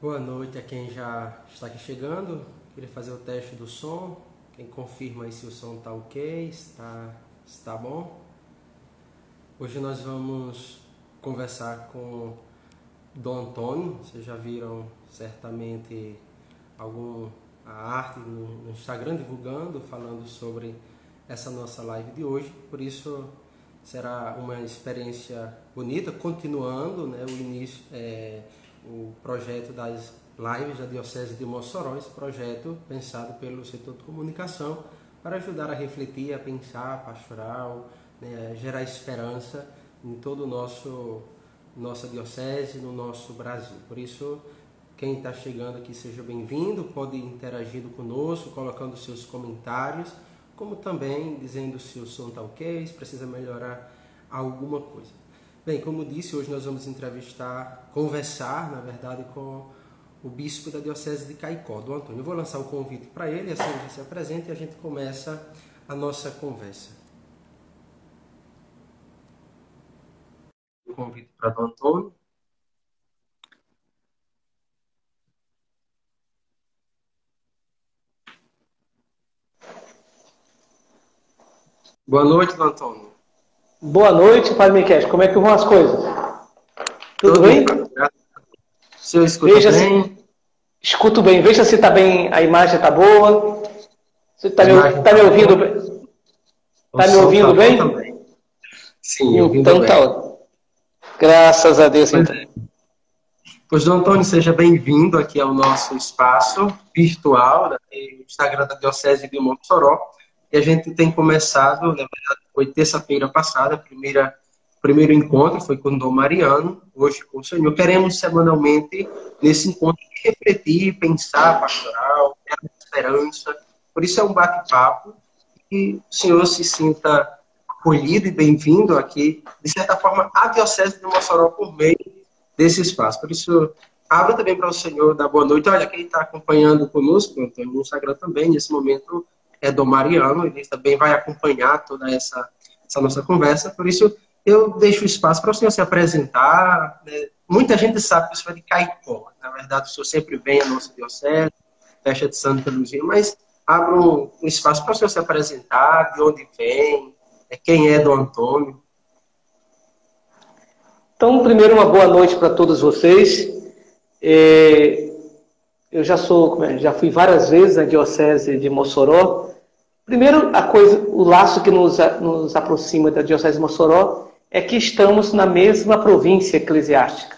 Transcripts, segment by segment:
Boa noite a quem já está aqui chegando. Queria fazer o teste do som. Quem confirma aí se o som está ok, está bom. Hoje nós vamos conversar com Dom Antônio. Vocês já viram certamente a arte no Instagram divulgando, falando sobre essa nossa live de hoje. Por isso será uma experiência bonita, continuando, né, o projeto das lives da Diocese de Mossoró, esse projeto pensado pelo setor de comunicação para ajudar a refletir, a pensar, a pastoral, né, gerar esperança em todo o nossa diocese, no nosso Brasil. Por isso, quem está chegando aqui, seja bem-vindo, pode ir interagindo conosco, colocando seus comentários, como também dizendo se o som está ok, se precisa melhorar alguma coisa. Bem, como disse, hoje nós vamos conversar, na verdade, com o bispo da Diocese de Caicó, Dom Antônio. Eu vou lançar o convite para ele, assim ele se apresenta e a gente começa a nossa conversa. O convite para Dom Antônio. Boa noite, Dom Antônio. Boa noite, Padre Miquel. Como é que vão as coisas? Tudo bem? O senhor escuta bem? Escuto bem. Veja se está bem, a imagem está boa. Você está me ouvindo bem? Está me ouvindo bem? Também. Sim, ouvindo então bem. Tá ótimo. Graças a Deus, então. Pois, Dom Antônio, seja bem-vindo aqui ao nosso espaço virtual, no Instagram da Diocese de Mossoró. E a gente tem começado, na verdade, foi terça-feira passada, o primeiro encontro foi com o Dom Mariano, hoje com o Senhor. Queremos semanalmente, nesse encontro, refletir, pensar pastoral, ter esperança. Por isso é um bate-papo e o Senhor se sinta acolhido e bem-vindo aqui, de certa forma, à Diocese de Mossoró por meio desse espaço. Por isso, abro também para o Senhor dar boa noite. Olha, quem está acompanhando conosco, Antônio, no Instagram também, nesse momento, é Dom Mariano, ele também vai acompanhar toda essa nossa conversa. Por isso, eu deixo o espaço para o senhor se apresentar. Né? Muita gente sabe que o senhor é de Caicó. Na verdade, o senhor sempre vem à nossa diocese, festa de Santa Luzia, mas abro um espaço para o senhor se apresentar, de onde vem, quem é Dom Antônio. Então, primeiro, uma boa noite para todos vocês. Eu já fui várias vezes na Diocese de Mossoró. Primeiro, o laço que nos aproxima da Diocese de Mossoró é que estamos na mesma província eclesiástica.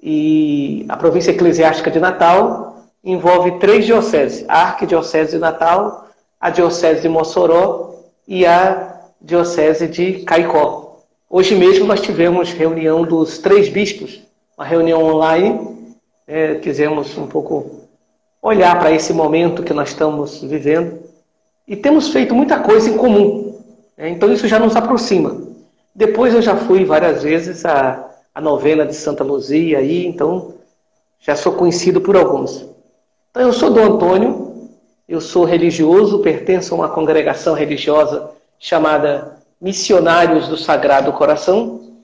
E a província eclesiástica de Natal envolve 3 dioceses: a Arquidiocese de Natal, a Diocese de Mossoró e a Diocese de Caicó. Hoje mesmo nós tivemos reunião dos 3 bispos, uma reunião online. Quisemos um pouco olhar para esse momento que nós estamos vivendo. E temos feito muita coisa em comum. Então isso já nos aproxima. Depois eu já fui várias vezes à novena de Santa Luzia, então já sou conhecido por alguns. Então eu sou Dom Antônio, eu sou religioso, pertenço a uma congregação religiosa chamada Missionários do Sagrado Coração,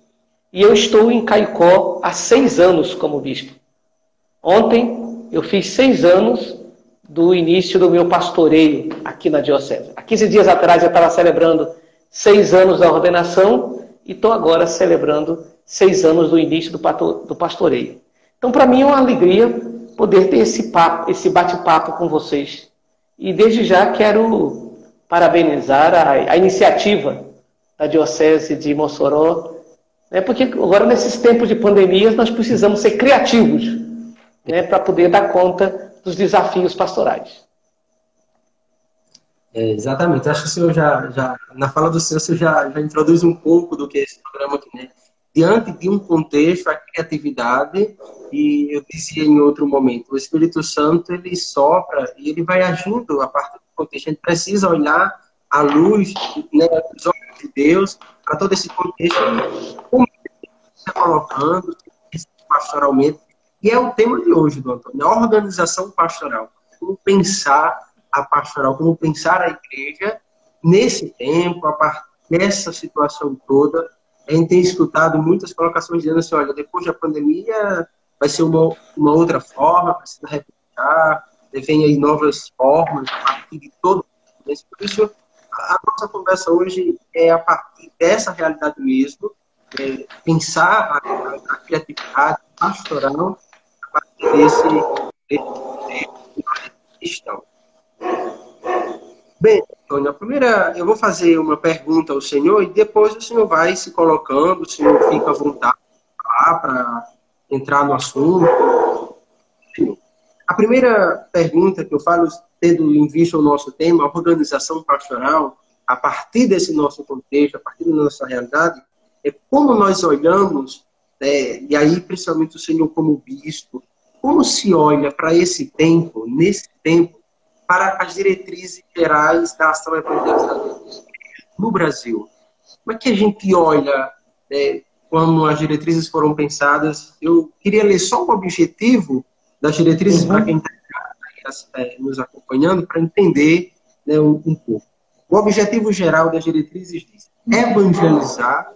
e eu estou em Caicó há 6 anos como bispo. Ontem eu fiz 6 anos do início do meu pastoreio aqui na Diocese. Há 15 dias atrás eu estava celebrando 6 anos da ordenação e estou agora celebrando 6 anos do início do pastoreio. Então, para mim é uma alegria poder ter esse bate-papo com vocês. E desde já quero parabenizar a iniciativa da Diocese de Mossoró, porque agora nesses tempos de pandemia nós precisamos ser criativos, para poder dar conta dos desafios pastorais. Exatamente. Acho que o senhor na fala do senhor, você já introduz um pouco do que é esse programa aqui, né? Diante de um contexto, a criatividade, e eu dizia em outro momento, o Espírito Santo, ele sopra e ele vai agindo a partir do contexto. A gente precisa olhar à luz, né, dos olhos de Deus, para todo esse contexto, como ele está colocando pastoralmente. E é o tema de hoje, Dom Antônio, a organização pastoral. Como pensar a pastoral, como pensar a igreja nesse tempo, a partir dessa situação toda. A gente tem escutado muitas colocações dizendo assim, olha, depois da pandemia, vai ser uma outra forma, precisa replicar, vem aí novas formas a partir de todo isso. Por isso, a nossa conversa hoje é a partir dessa realidade mesmo, pensar a criatividade pastoral a partir desse questão. Bem, Antônio, a primeira, eu vou fazer uma pergunta ao senhor e depois o senhor vai se colocando, o senhor fica à vontade para entrar no assunto. A primeira pergunta que eu falo, tendo em vista o nosso tema, a organização pastoral, a partir desse nosso contexto, a partir da nossa realidade, é como nós olhamos, e aí principalmente o senhor como bispo, como se olha para esse tempo, nesse tempo, para as diretrizes gerais da ação evangelizadora no Brasil. Como é que a gente olha quando as diretrizes foram pensadas? Eu queria ler só o objetivo das diretrizes para quem está nos acompanhando, para entender um pouco. O objetivo geral das diretrizes diz: evangelizar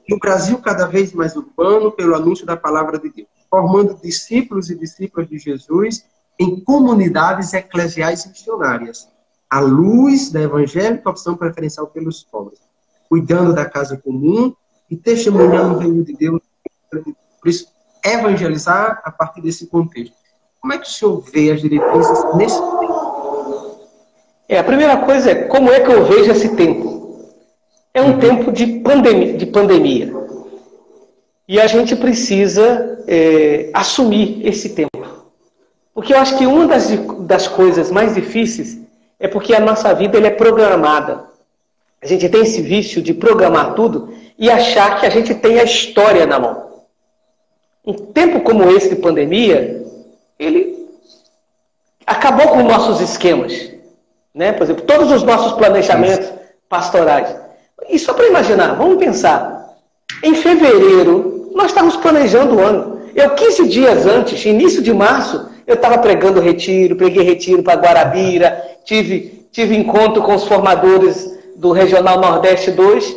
no Brasil cada vez mais urbano pelo anúncio da palavra de Deus, formando discípulos e discípulas de Jesus em comunidades eclesiais e missionárias, à luz da evangélica opção preferencial pelos pobres, cuidando da casa comum e testemunhando o reino de Deus. Por isso, evangelizar a partir desse contexto. Como é que o senhor vê as diretrizes nesse tempo? A primeira coisa é como é que eu vejo esse tempo. É um tempo de pandemia. E a gente precisa assumir esse tempo. Porque eu acho que uma das coisas mais difíceis é porque a nossa vida é programada. A gente tem esse vício de programar tudo e achar que a gente tem a história na mão. Um tempo como esse de pandemia, ele acabou com nossos esquemas. Né? Por exemplo, todos os nossos planejamentos pastorais. E só para imaginar, vamos pensar. Em fevereiro, nós estávamos planejando o ano. 15 dias antes, início de março, eu estava pregando retiro, preguei retiro para Guarabira, tive encontro com os formadores do Regional Nordeste 2,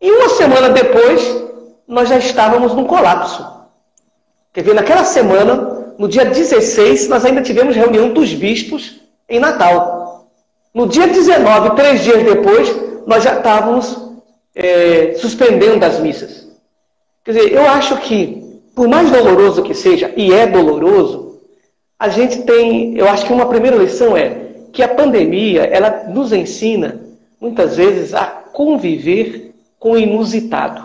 e uma semana depois, nós já estávamos num colapso. Quer ver, naquela semana, no dia 16, nós ainda tivemos reunião dos bispos em Natal. No dia 19, 3 dias depois, nós já estávamos suspendendo as missas. Quer dizer, eu acho que, por mais doloroso que seja, e é doloroso, a gente tem, eu acho que uma primeira lição é que a pandemia, ela nos ensina, muitas vezes, a conviver com o inusitado.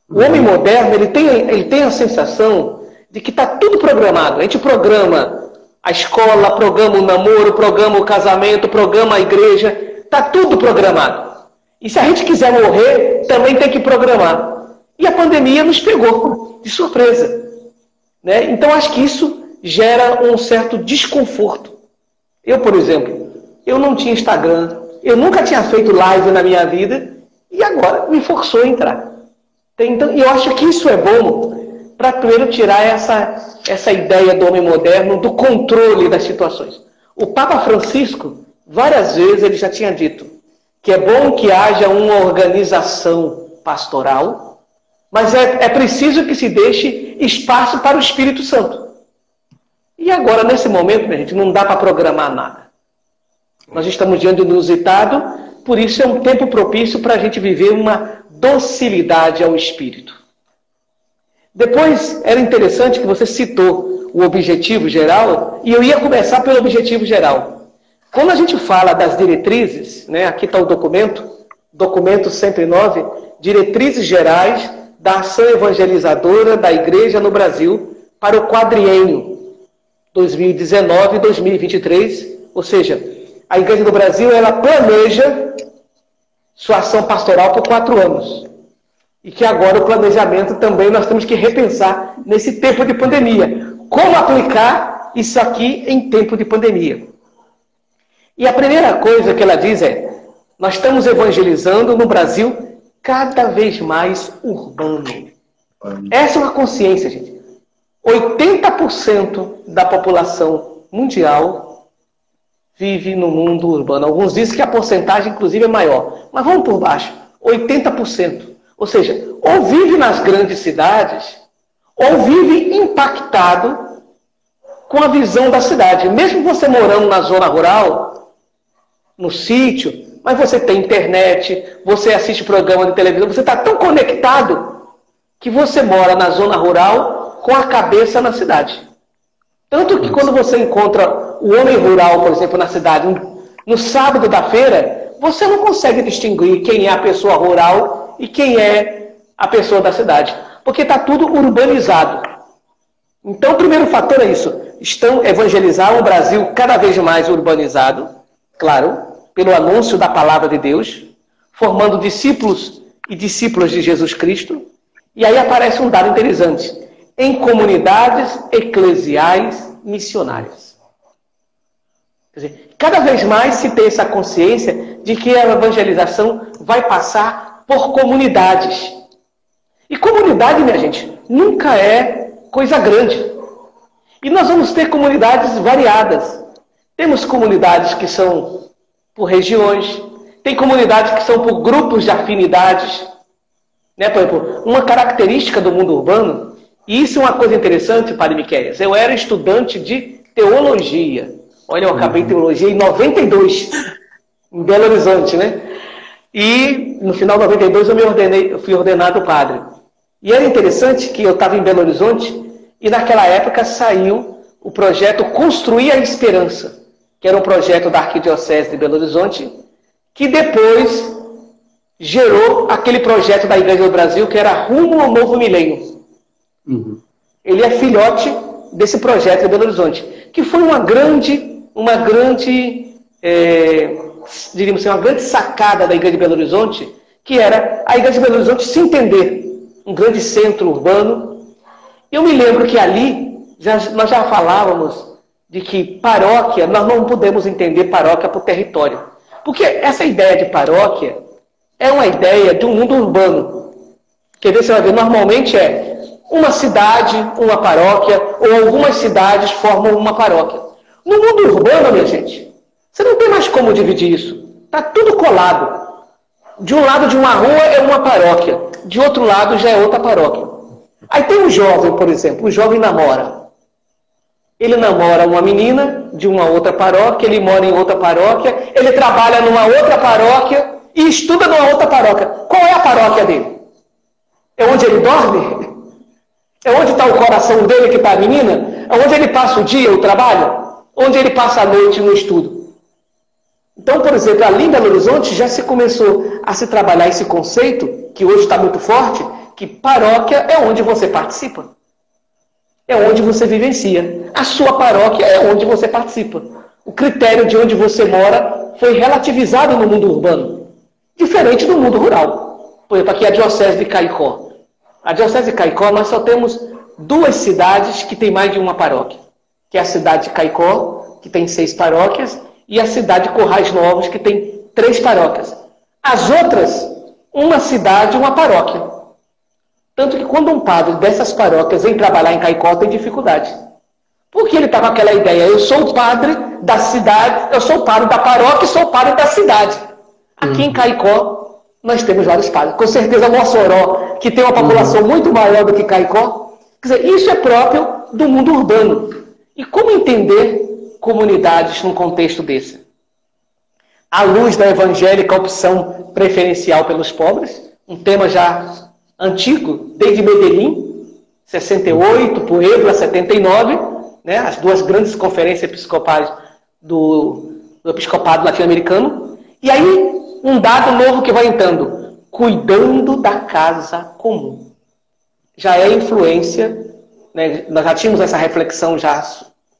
O homem moderno, ele tem a sensação de que está tudo programado. A gente programa a escola, programa o namoro, programa o casamento, programa a igreja, está tudo programado. E se a gente quiser morrer, também tem que programar. E a pandemia nos pegou de surpresa. Né? Então, acho que isso gera um certo desconforto. Eu, por exemplo, eu não tinha Instagram, eu nunca tinha feito live na minha vida, e agora me forçou a entrar. Então, eu acho que isso é bom para primeiro tirar essa ideia do homem moderno, do controle das situações. O Papa Francisco, várias vezes, ele já tinha dito que é bom que haja uma organização pastoral, mas é preciso que se deixe espaço para o Espírito Santo. E agora, nesse momento, minha gente, não dá para programar nada. Nós estamos diante do inusitado, por isso é um tempo propício para a gente viver uma docilidade ao Espírito. Depois, era interessante que você citou o objetivo geral, e eu ia começar pelo objetivo geral. Quando a gente fala das diretrizes, né, aqui está o documento 109, Diretrizes Gerais da Ação Evangelizadora da Igreja no Brasil para o quadriênio 2019 e 2023, ou seja, a Igreja do Brasil, ela planeja sua ação pastoral por 4 anos. E que agora o planejamento também nós temos que repensar nesse tempo de pandemia. Como aplicar isso aqui em tempo de pandemia? E a primeira coisa que ela diz é: nós estamos evangelizando no Brasil cada vez mais urbano. Essa é uma consciência, gente. 80% da população mundial vive no mundo urbano. Alguns dizem que a porcentagem, inclusive, é maior. Mas vamos por baixo. 80%. Ou seja, ou vive nas grandes cidades, ou vive impactado com a visão da cidade. Mesmo você morando na zona rural, no sítio, mas você tem internet, você assiste programa de televisão, você está tão conectado que você mora na zona rural com a cabeça na cidade. Tanto que quando você encontra o homem rural, por exemplo, na cidade, no sábado da feira, você não consegue distinguir quem é a pessoa rural e quem é a pessoa da cidade. Porque está tudo urbanizado. Então, o primeiro fator é isso. Estão evangelizar um Brasil cada vez mais urbanizado, claro, pelo anúncio da palavra de Deus, formando discípulos e discípulas de Jesus Cristo. E aí aparece um dado interessante. Em comunidades eclesiais missionárias. Quer dizer, cada vez mais se tem essa consciência de que a evangelização vai passar por comunidades. E comunidade, minha gente, nunca é coisa grande. E nós vamos ter comunidades variadas. Temos comunidades que são por regiões, tem comunidades que são por grupos de afinidades. Né? Por exemplo, uma característica do mundo urbano, e isso é uma coisa interessante, Padre Miquéias, eu era estudante de teologia. Olha, eu acabei teologia em 92, em Belo Horizonte, né? E no final de 92 eu fui ordenado padre. E era interessante que eu estava em Belo Horizonte e naquela época saiu o projeto Construir a Esperança, que era um projeto da Arquidiocese de Belo Horizonte, que depois gerou aquele projeto da Igreja do Brasil, que era Rumo ao Novo Milênio. Ele é filhote desse projeto de Belo Horizonte, que foi uma grande diríamos assim, uma grande sacada da Igreja de Belo Horizonte, que era a Igreja de Belo Horizonte se entender um grande centro urbano. Eu me lembro que ali nós já falávamos de que paróquia, nós não podemos entender paróquia por território. Porque essa ideia de paróquia é uma ideia de um mundo urbano. Quer ver, você vai ver, normalmente é uma cidade, uma paróquia, ou algumas cidades formam uma paróquia. No mundo urbano, minha gente, você não tem mais como dividir isso. Está tudo colado. De um lado de uma rua é uma paróquia, de outro lado já é outra paróquia. Aí tem um jovem, por exemplo, o jovem namora. Ele namora uma menina de uma outra paróquia, ele mora em outra paróquia, ele trabalha numa outra paróquia e estuda numa outra paróquia. Qual é a paróquia dele? É onde ele dorme? É onde está o coração dele que está a menina? É onde ele passa o dia, o trabalho? Onde ele passa a noite no estudo? Então, por exemplo, ali em Belo Horizonte já se começou a se trabalhar esse conceito, que hoje está muito forte, que paróquia é onde você participa. É onde você vivencia. A sua paróquia é onde você participa. O critério de onde você mora foi relativizado no mundo urbano, diferente do mundo rural. Por exemplo, aqui a Diocese de Caicó. A Diocese de Caicó, nós só temos 2 cidades que têm mais de uma paróquia. Que é a cidade de Caicó, que tem 6 paróquias, e a cidade de Corrais Novos, que tem 3 paróquias. As outras, uma cidade e uma paróquia. Tanto que quando um padre dessas paróquias vem trabalhar em Caicó, tem dificuldade. Porque ele está com aquela ideia, eu sou o padre da cidade, eu sou o padre da paróquia e sou o padre da cidade. Aqui em Caicó, nós temos vários padres. Com certeza Mossoró, que tem uma população muito maior do que Caicó. Quer dizer, isso é próprio do mundo urbano. E como entender comunidades num contexto desse? À luz da evangélica opção preferencial pelos pobres, um tema já antigo, desde Medellín, 68, Puebla, 79, né, as 2 grandes conferências episcopais do episcopado latino-americano. E aí, um dado novo que vai entrando, cuidando da casa comum. Já é influência, né, nós já tínhamos essa reflexão já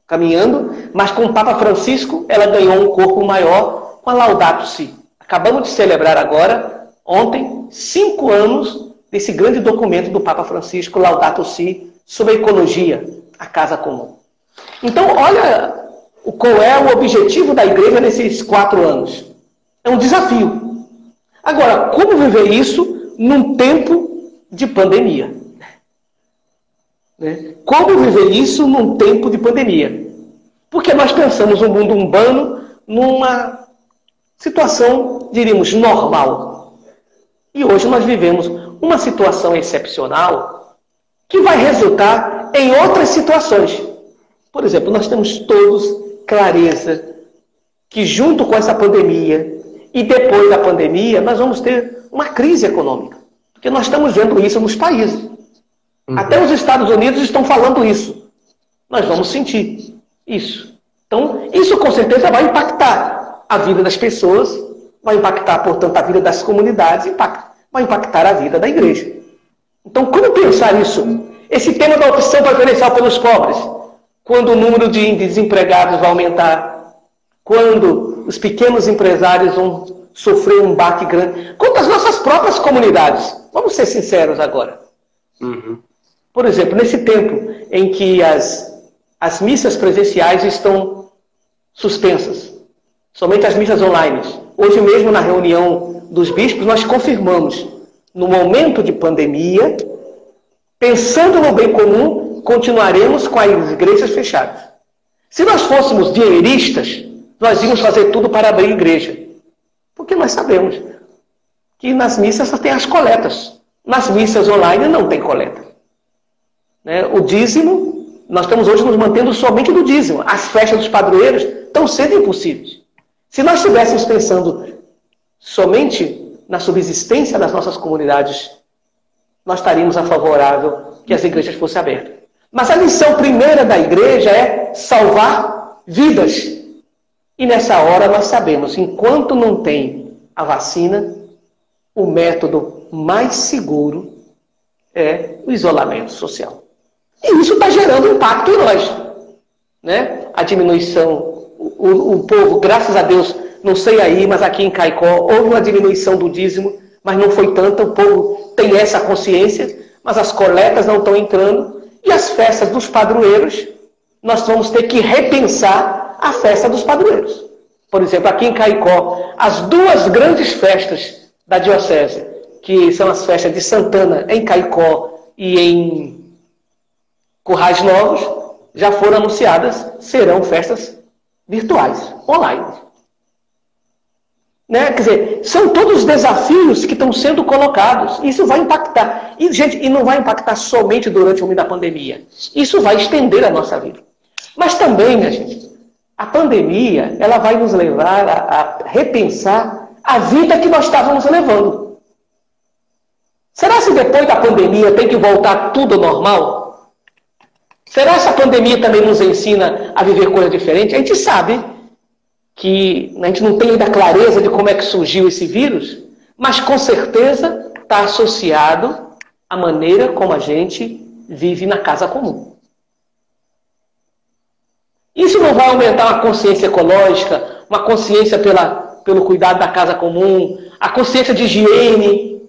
caminhando, mas com o Papa Francisco, ela ganhou um corpo maior com a Laudato Si. Acabamos de celebrar agora, ontem, 5 anos desse grande documento do Papa Francisco, Laudato Si, sobre a ecologia, a casa comum. Então, olha qual é o objetivo da igreja nesses 4 anos. É um desafio. Agora, como viver isso num tempo de pandemia? Né? Como viver isso num tempo de pandemia? Porque nós pensamos no mundo urbano numa situação, diríamos, normal. E hoje nós vivemos uma situação excepcional que vai resultar em outras situações. Por exemplo, nós temos todos clareza que junto com essa pandemia e depois da pandemia, nós vamos ter uma crise econômica. Porque nós estamos vendo isso nos países. Até os Estados Unidos estão falando isso. Nós vamos sentir isso. Então, isso com certeza vai impactar a vida das pessoas, vai impactar, portanto, a vida das comunidades, vai impactar a vida da igreja. Então, como pensar isso? Esse tema da opção preferencial pelos pobres, quando o número de desempregados vai aumentar, quando os pequenos empresários vão sofrer um baque grande, quanto às nossas próprias comunidades. Vamos ser sinceros agora. Por exemplo, nesse tempo em que as missas presenciais estão suspensas, somente as missas online. Hoje mesmo, na reunião dos bispos, nós confirmamos, no momento de pandemia, pensando no bem comum, continuaremos com as igrejas fechadas. Se nós fôssemos dinheiristas, nós íamos fazer tudo para abrir igreja. Porque nós sabemos que nas missas só tem as coletas. Nas missas online não tem coleta. O dízimo, nós estamos hoje nos mantendo somente do dízimo. As festas dos padroeiros estão sendo impossíveis. Se nós estivéssemos pensando somente na subsistência das nossas comunidades, nós estaríamos a favorável que as igrejas fossem abertas. Mas a missão primeira da igreja é salvar vidas. E nessa hora nós sabemos, enquanto não tem a vacina, o método mais seguro é o isolamento social. E isso está gerando impacto em nós. A diminuição, o povo, graças a Deus, não sei aí, mas aqui em Caicó, houve uma diminuição do dízimo, mas não foi tanta, o povo tem essa consciência, mas as coletas não estão entrando, e as festas dos padroeiros, nós vamos ter que repensar a festa dos padroeiros. Por exemplo, aqui em Caicó, as duas grandes festas da diocese, que são as festas de Santana em Caicó e em Currais Novos, já foram anunciadas, serão festas virtuais, online. Quer dizer, são todos os desafios que estão sendo colocados. Isso vai impactar. E, gente, e não vai impactar somente durante o momento da pandemia. Isso vai estender a nossa vida. Mas também, minha gente, a pandemia, ela vai nos levar a repensar a vida que nós estávamos levando. Será que depois da pandemia tem que voltar tudo ao normal? Será que essa pandemia também nos ensina a viver coisas diferentes? A gente sabe que a gente não tem ainda clareza de como é que surgiu esse vírus, mas com certeza está associado à maneira como a gente vive na casa comum. Isso não vai aumentar uma consciência ecológica, uma consciência pelo cuidado da casa comum, a consciência de higiene.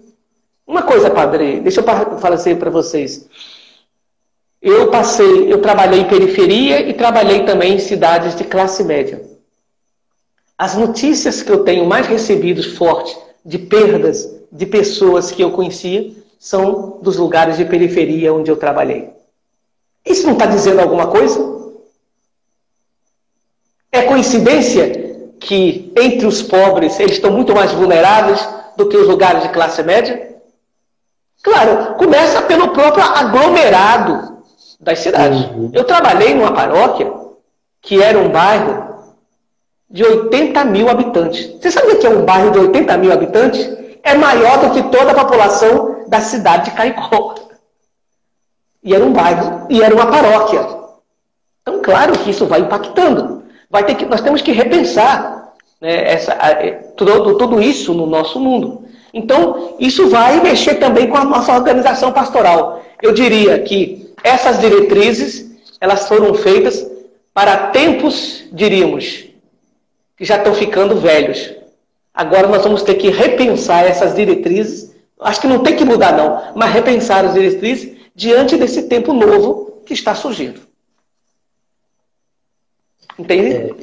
Uma coisa, padre, deixa eu falar assim para vocês. Eu trabalhei em periferia e trabalhei também em cidades de classe média. As notícias que eu tenho mais recebidos fortes de perdas de pessoas que eu conhecia são dos lugares de periferia onde eu trabalhei. Isso não está dizendo alguma coisa? É coincidência que entre os pobres eles estão muito mais vulneráveis do que os lugares de classe média? Claro, começa pelo próprio aglomerado das cidades. Eu trabalhei numa paróquia que era um bairro de 80 mil habitantes. Você sabe o que é um bairro de 80 mil habitantes? É maior do que toda a população da cidade de Caicó. E era um bairro, e era uma paróquia. Então, claro que isso vai impactando. Nós temos que repensar, né, tudo isso no nosso mundo. Então, isso vai mexer também com a nossa organização pastoral. Eu diria que essas diretrizes, elas foram feitas para tempos, diríamos, que já estão ficando velhos. Agora nós vamos ter que repensar essas diretrizes. Acho que não tem que mudar não, mas repensar as diretrizes diante desse tempo novo que está surgindo. Entende?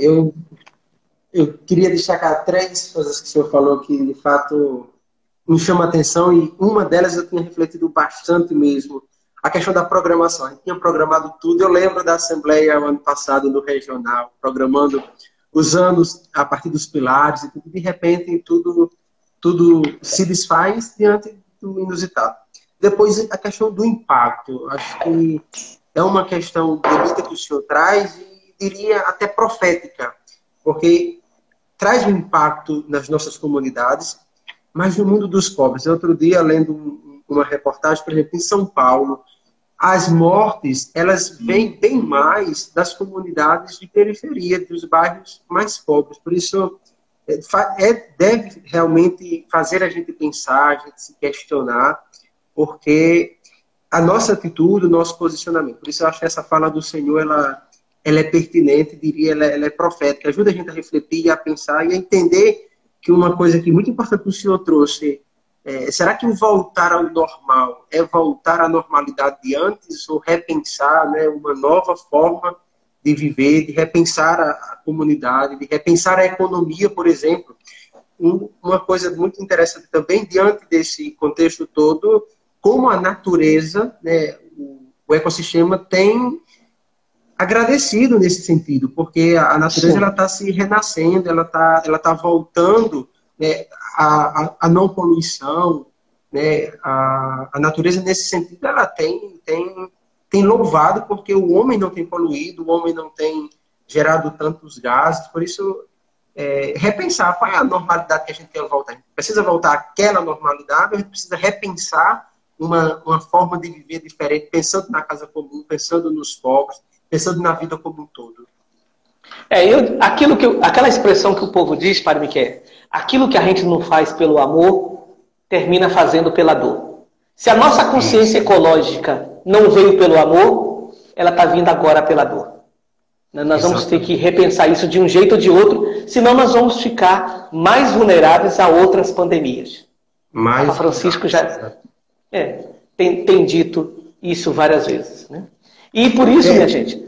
Eu queria destacar 3 coisas que o senhor falou que de fato me chama a atenção, e uma delas eu tinha refletido bastante mesmo. A questão da programação. A gente tinha programado tudo. Eu lembro da Assembleia ano passado no Regional, programando, usando a partir dos pilares, e de repente tudo se desfaz diante do inusitado. depois a questão do impacto. Acho que é uma questão bonita que o senhor traz e diria até profética, porque traz um impacto nas nossas comunidades, mas no mundo dos pobres. Outro dia, lendo uma reportagem, por exemplo, em São Paulo, as mortes, elas vêm bem mais das comunidades de periferia, dos bairros mais pobres. Por isso, deve realmente fazer a gente pensar, a gente se questionar, porque a nossa atitude, o nosso posicionamento. Por isso, eu acho que essa fala do Senhor, ela é pertinente, diria, ela é profética. Ajuda a gente a refletir, a pensar e a entender que uma coisa que muito importante que o Senhor trouxe, será que o voltar ao normal é voltar à normalidade de antes ou repensar, né, uma nova forma de viver, de repensar a comunidade, de repensar a economia, por exemplo? Uma coisa muito interessante também, diante desse contexto todo, como a natureza, né, o ecossistema tem agradecido nesse sentido, porque a natureza ela está se renascendo, ela tá voltando, né, a não poluição, né, a natureza nesse sentido ela tem louvado, porque o homem não tem poluído, o homem não tem gerado tantos gases. Por isso repensar qual é a normalidade que a gente quer voltar. A gente precisa voltar àquela normalidade, ou a gente precisa repensar uma forma de viver diferente, pensando na casa comum, pensando nos pobres, pensando na vida como um todo. Aquela expressão que o povo diz, Padre Miquel, aquilo que a gente não faz pelo amor, termina fazendo pela dor. Se a nossa consciência ecológica não veio pelo amor, ela está vindo agora pela dor. Nós vamos ter que repensar isso de um jeito ou de outro, senão nós vamos ficar mais vulneráveis a outras pandemias. Papa Francisco já tem dito isso várias vezes, né? E por isso, minha gente,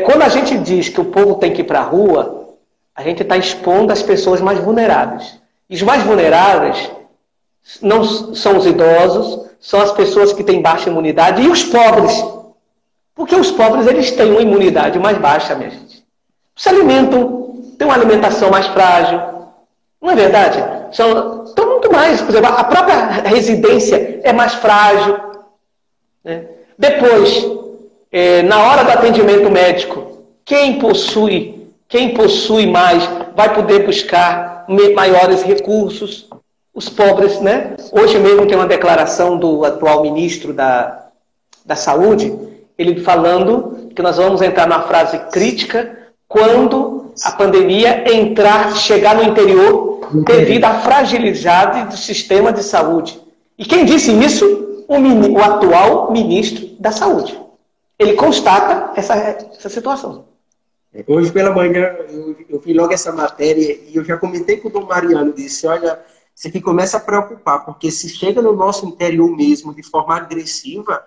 quando a gente diz que o povo tem que ir para a rua, a gente está expondo as pessoas mais vulneráveis. E os mais vulneráveis não são os idosos, são as pessoas que têm baixa imunidade e os pobres. Porque os pobres, eles têm uma imunidade mais baixa, minha gente. Se alimentam, têm uma alimentação mais frágil. Não é verdade? Estão muito mais. Por exemplo, a própria residência é mais frágil, né? Depois, na hora do atendimento médico, quem possui mais vai poder buscar maiores recursos. Os pobres, né? Hoje mesmo tem uma declaração do atual ministro da Saúde, ele falando que nós vamos entrar numa fase crítica quando a pandemia chegar no interior devido à fragilidade do sistema de saúde. E quem disse isso? O atual ministro da Saúde. Ele constata essa situação. Hoje pela manhã eu vi logo essa matéria e eu já comentei com o Dom Mariano, disse, olha, isso aqui começa a preocupar, porque se chega no nosso interior mesmo de forma agressiva,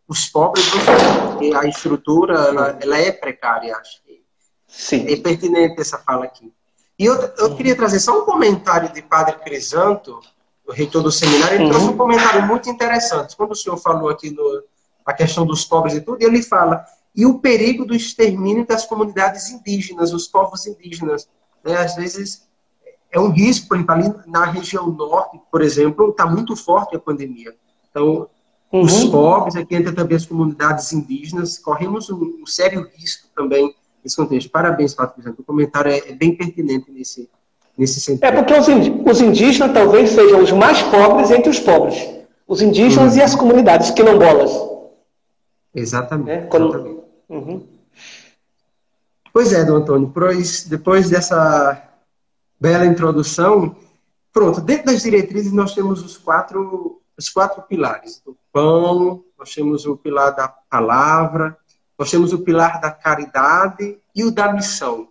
os pobres não sabem, porque a estrutura ela é precária, acho. Sim. É pertinente essa fala aqui. E eu queria trazer só um comentário de Padre Crisanto, o reitor do seminário. Ele trouxe um comentário muito interessante. Quando o senhor falou aqui a questão dos pobres e tudo, ele fala, e o perigo do extermínio das comunidades indígenas, os povos indígenas, né? Às vezes é um risco, por exemplo, ali na região norte, por exemplo, está muito forte a pandemia. Então, os pobres, aqui entra também as comunidades indígenas, corremos um sério risco também nesse contexto. Parabéns, Padre Crisanto. O comentário é bem pertinente nesse sentido. Porque os indígenas talvez sejam os mais pobres entre os pobres. Os indígenas e as comunidades quilombolas. Exatamente. Pois é, Dom Antônio, depois dessa bela introdução, pronto, dentro das diretrizes nós temos os quatro pilares. Do pão, nós temos o pilar da palavra, nós temos o pilar da caridade e o da missão.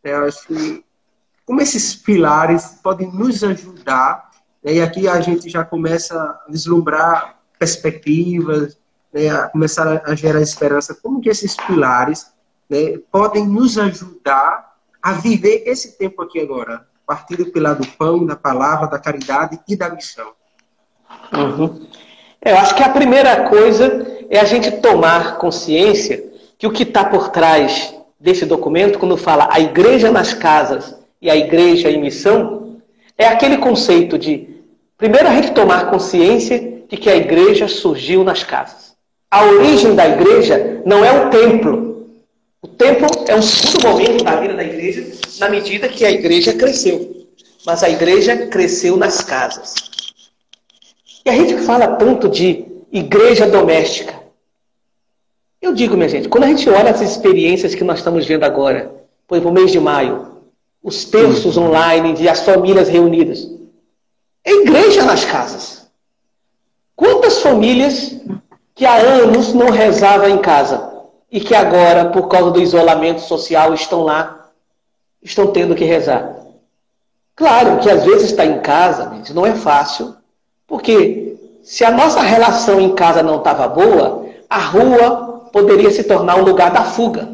Eu acho que como esses pilares podem nos ajudar, né, e aqui a gente já começa a vislumbrar perspectivas, né, a começar a gerar esperança, como que esses pilares, né, podem nos ajudar a viver esse tempo aqui agora, a partir do pilar do pão, da palavra, da caridade e da missão. Eu acho que a primeira coisa é a gente tomar consciência que o que está por trás desse documento, quando fala a igreja nas casas e a igreja em missão, é aquele conceito de, primeiro, a gente tomar consciência de que a igreja surgiu nas casas. A origem da igreja não é o templo. O templo é um segundo momento da vida da igreja, na medida que a igreja cresceu. Mas a igreja cresceu nas casas. E a gente fala tanto de igreja doméstica. Eu digo, minha gente, quando a gente olha as experiências que nós estamos vendo agora, por exemplo, o mês de maio, os terços online de as famílias reunidas, é igreja nas casas. Quantas famílias que há anos não rezavam em casa e que agora, por causa do isolamento social, estão lá, estão tendo que rezar? Claro que às vezes estar em casa, gente, não é fácil, porque se a nossa relação em casa não estava boa, a rua poderia se tornar um lugar da fuga.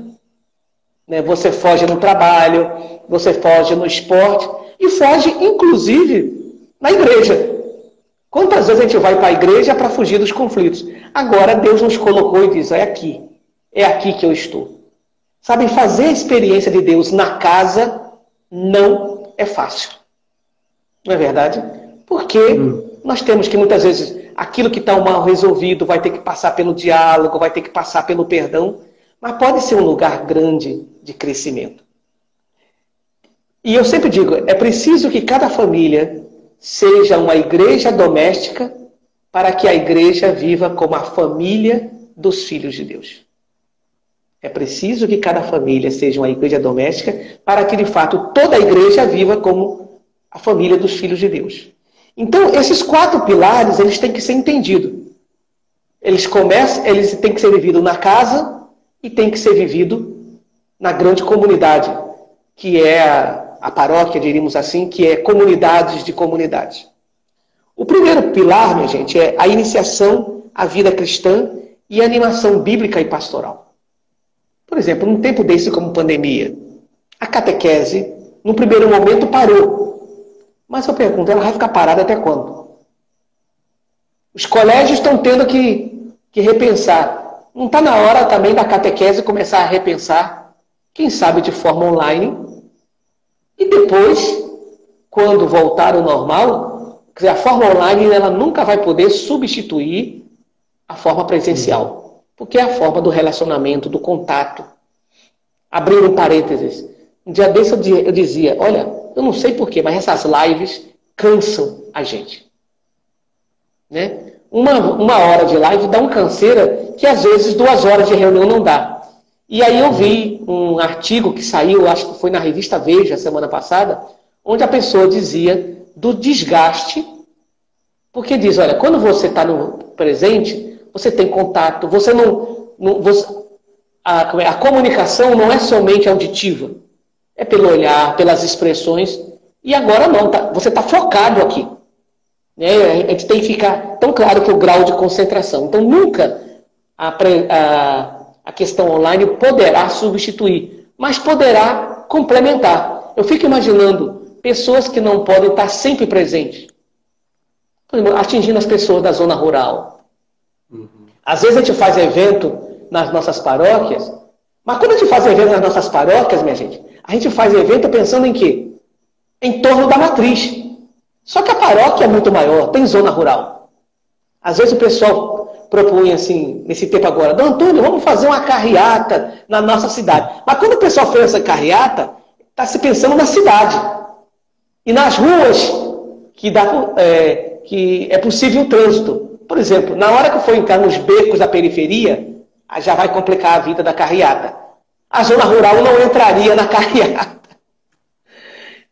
Você foge no trabalho, você foge no esporte e foge, inclusive, na igreja. Quantas vezes a gente vai para a igreja para fugir dos conflitos? Agora Deus nos colocou e diz, é aqui que eu estou. Sabe, fazer a experiência de Deus na casa não é fácil. Não é verdade? Porque nós temos que muitas vezes, aquilo que está mal resolvido vai ter que passar pelo diálogo, vai ter que passar pelo perdão, mas pode ser um lugar grande de crescimento. E eu sempre digo, é preciso que cada família seja uma igreja doméstica para que a igreja viva como a família dos filhos de Deus. É preciso que cada família seja uma igreja doméstica para que, de fato, toda a igreja viva como a família dos filhos de Deus. Então, esses 4 pilares, eles têm que ser entendidos. Eles têm que ser vividos na casa e têm que ser vividos na grande comunidade, que é a paróquia, diríamos assim, que é comunidades de comunidades. O primeiro pilar, minha gente, é a iniciação à vida cristã e a animação bíblica e pastoral. Por exemplo, num tempo desse como pandemia, a catequese, no primeiro momento, parou. Mas eu pergunto, ela vai ficar parada até quando? Os colégios estão tendo que repensar. Não está na hora também da catequese começar a repensar, quem sabe de forma online? E depois, quando voltar ao normal, quer dizer, a forma online ela nunca vai poder substituir a forma presencial. Porque é a forma do relacionamento, do contato. Abrindo um parênteses. Um dia desse eu dizia, olha, eu não sei porquê, mas essas lives cansam a gente. Né? Uma hora de live dá uma canseira que às vezes 2 horas de reunião não dá. E aí eu vi um artigo que saiu, acho que foi na revista Veja, semana passada, onde a pessoa dizia do desgaste, porque diz, olha, quando você está no presente, você tem contato, a comunicação não é somente auditiva, é pelo olhar, pelas expressões, e agora não, você está focado aqui. Né? A gente tem que ficar tão claro que o grau de concentração. Então nunca a questão online poderá substituir, mas poderá complementar. Eu fico imaginando pessoas que não podem estar sempre presentes. Por exemplo, atingindo as pessoas da zona rural. Às vezes a gente faz evento nas nossas paróquias, mas quando a gente faz evento nas nossas paróquias, minha gente, a gente faz evento pensando em quê? Em torno da matriz. Só que a paróquia é muito maior, tem zona rural. Às vezes o pessoal propõe assim, nesse tempo agora, Dom Antônio, vamos fazer uma carreata na nossa cidade. Mas quando o pessoal fez essa carreata, está se pensando na cidade. E nas ruas que é possível o trânsito. Por exemplo, na hora que for entrar nos becos da periferia, já vai complicar a vida da carreata. A zona rural não entraria na carreata.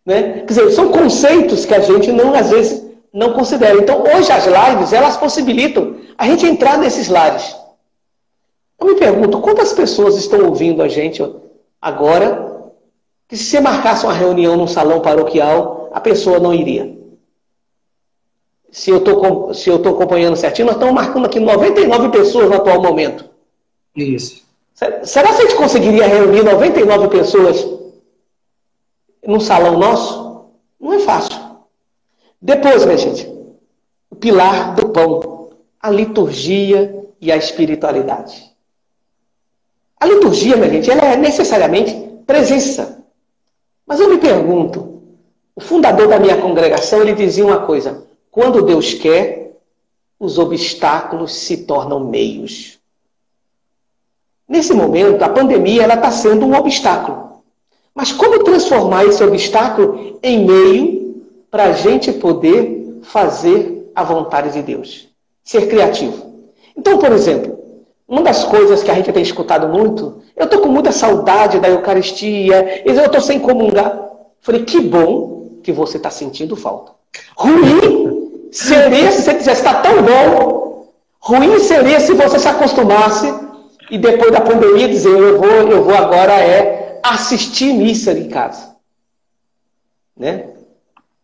Né? Quer dizer, são conceitos que a gente às vezes não considera. Então, hoje as lives, elas possibilitam a gente entrar nesses lares. Eu me pergunto, quantas pessoas estão ouvindo a gente agora que se você marcasse uma reunião num salão paroquial, a pessoa não iria? Se eu estou acompanhando certinho, nós estamos marcando aqui 99 pessoas no atual momento. Isso. Será que a gente conseguiria reunir 99 pessoas num salão nosso? Não é fácil. Depois, minha gente, o pilar do pão, a liturgia e a espiritualidade. A liturgia, minha gente, ela é necessariamente presença. Mas eu me pergunto, o fundador da minha congregação, ele dizia uma coisa, quando Deus quer, os obstáculos se tornam meios. Nesse momento, a pandemia está sendo um obstáculo. Mas como transformar esse obstáculo em meio para a gente poder fazer a vontade de Deus? Ser criativo. Então, por exemplo, uma das coisas que a gente tem escutado muito, eu estou com muita saudade da Eucaristia, eu estou sem comungar. Falei, que bom que você está sentindo falta. Ruim seria se você dissesse, está tão bom. Ruim seria se você se acostumasse e depois da pandemia dizer, eu vou agora assistir missa em casa. Né?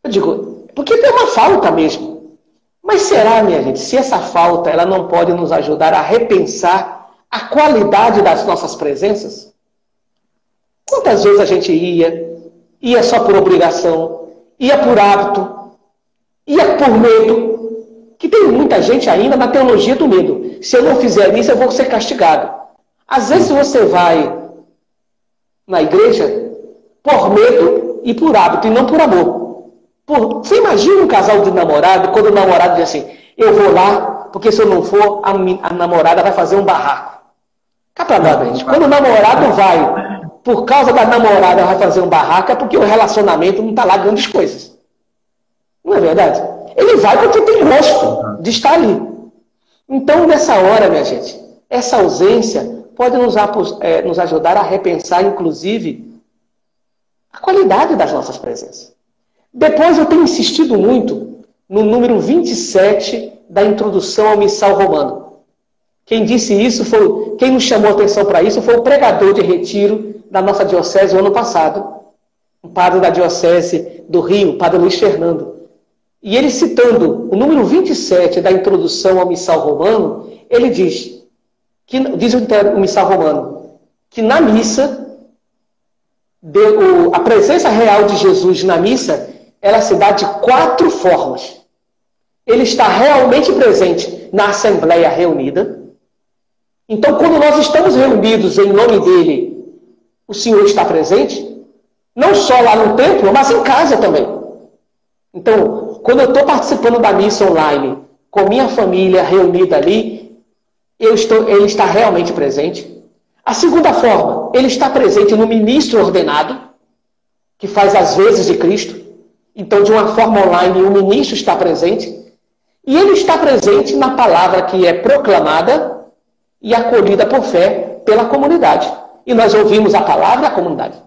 Eu digo, porque tem uma falta mesmo. Mas será, minha gente, se essa falta ela não pode nos ajudar a repensar a qualidade das nossas presenças? Quantas vezes a gente ia só por obrigação, ia por hábito, ia por medo? Que tem muita gente ainda na teologia do medo. Se eu não fizer isso, eu vou ser castigado. Às vezes você vai na igreja por medo e por hábito, e não por amor. Você imagina um casal de namorado, quando o namorado diz assim, eu vou lá, porque se eu não for, a namorada vai fazer um barraco. Cá pra nós, gente. Quando o namorado vai, por causa da namorada vai fazer um barraco, é porque o relacionamento não está lá grandes coisas. Não é verdade? Ele vai porque tem gosto de estar ali. Então, nessa hora, minha gente, essa ausência pode nos ajudar a repensar, inclusive, a qualidade das nossas presenças. Depois eu tenho insistido muito no número 27 da introdução ao Missal Romano. Quem disse isso quem nos chamou a atenção para isso foi o pregador de retiro da nossa diocese o ano passado, um padre da diocese do Rio, o padre Luiz Fernando. E ele citando o número 27 da introdução ao Missal Romano, ele diz o Missal Romano, que na missa, a presença real de Jesus na missa, ela se dá de 4 formas. Ele está realmente presente na Assembleia reunida. Então, quando nós estamos reunidos em nome dele, o Senhor está presente, não só lá no templo, mas em casa também. Então, quando eu estou participando da missa online, com minha família reunida ali, ele está realmente presente. A segunda forma, ele está presente no ministro ordenado, que faz as vezes de Cristo. Então, de uma forma online, o ministro está presente. E ele está presente na palavra que é proclamada e acolhida por fé pela comunidade. E nós ouvimos a palavra da comunidade.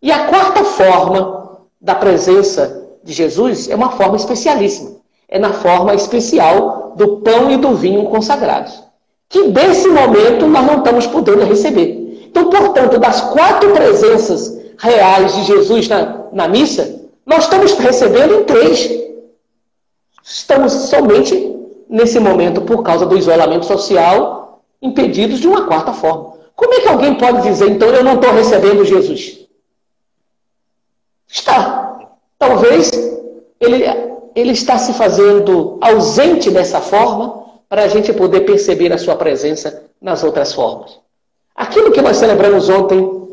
E a quarta forma da presença de Jesus é uma forma especialíssima. É na forma especial do pão e do vinho consagrados. Que desse momento nós não estamos podendo receber. Então, portanto, das 4 presenças reais de Jesus na missa, nós estamos recebendo em 3. Estamos somente, nesse momento, por causa do isolamento social, impedidos de uma 4ª forma. Como é que alguém pode dizer, então, eu não estou recebendo Jesus? Está. Talvez ele está se fazendo ausente dessa forma para a gente poder perceber a sua presença nas outras formas. Aquilo que nós celebramos ontem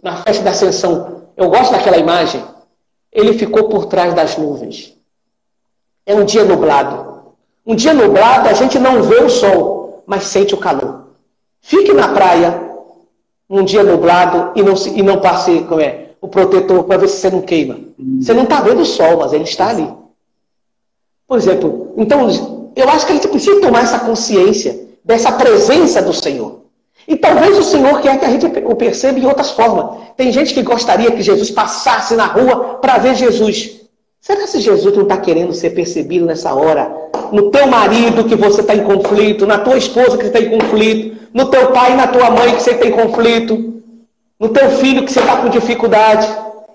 na festa da Ascensão, eu gosto daquela imagem. Ele ficou por trás das nuvens. É um dia nublado. Um dia nublado, a gente não vê o sol, mas sente o calor. Fique na praia, um dia nublado, e não passe o protetor para ver se você não queima. Você não está vendo o sol, mas ele está ali. Por exemplo, então, eu acho que a gente precisa tomar essa consciência dessa presença do Senhor. E talvez o Senhor quer que a gente o perceba em outras formas. Tem gente que gostaria que Jesus passasse na rua para ver Jesus. Será que Jesus não está querendo ser percebido nessa hora? No teu marido que você está em conflito, na tua esposa que você está em conflito, no teu pai e na tua mãe que você tem conflito, no teu filho que você está com dificuldade.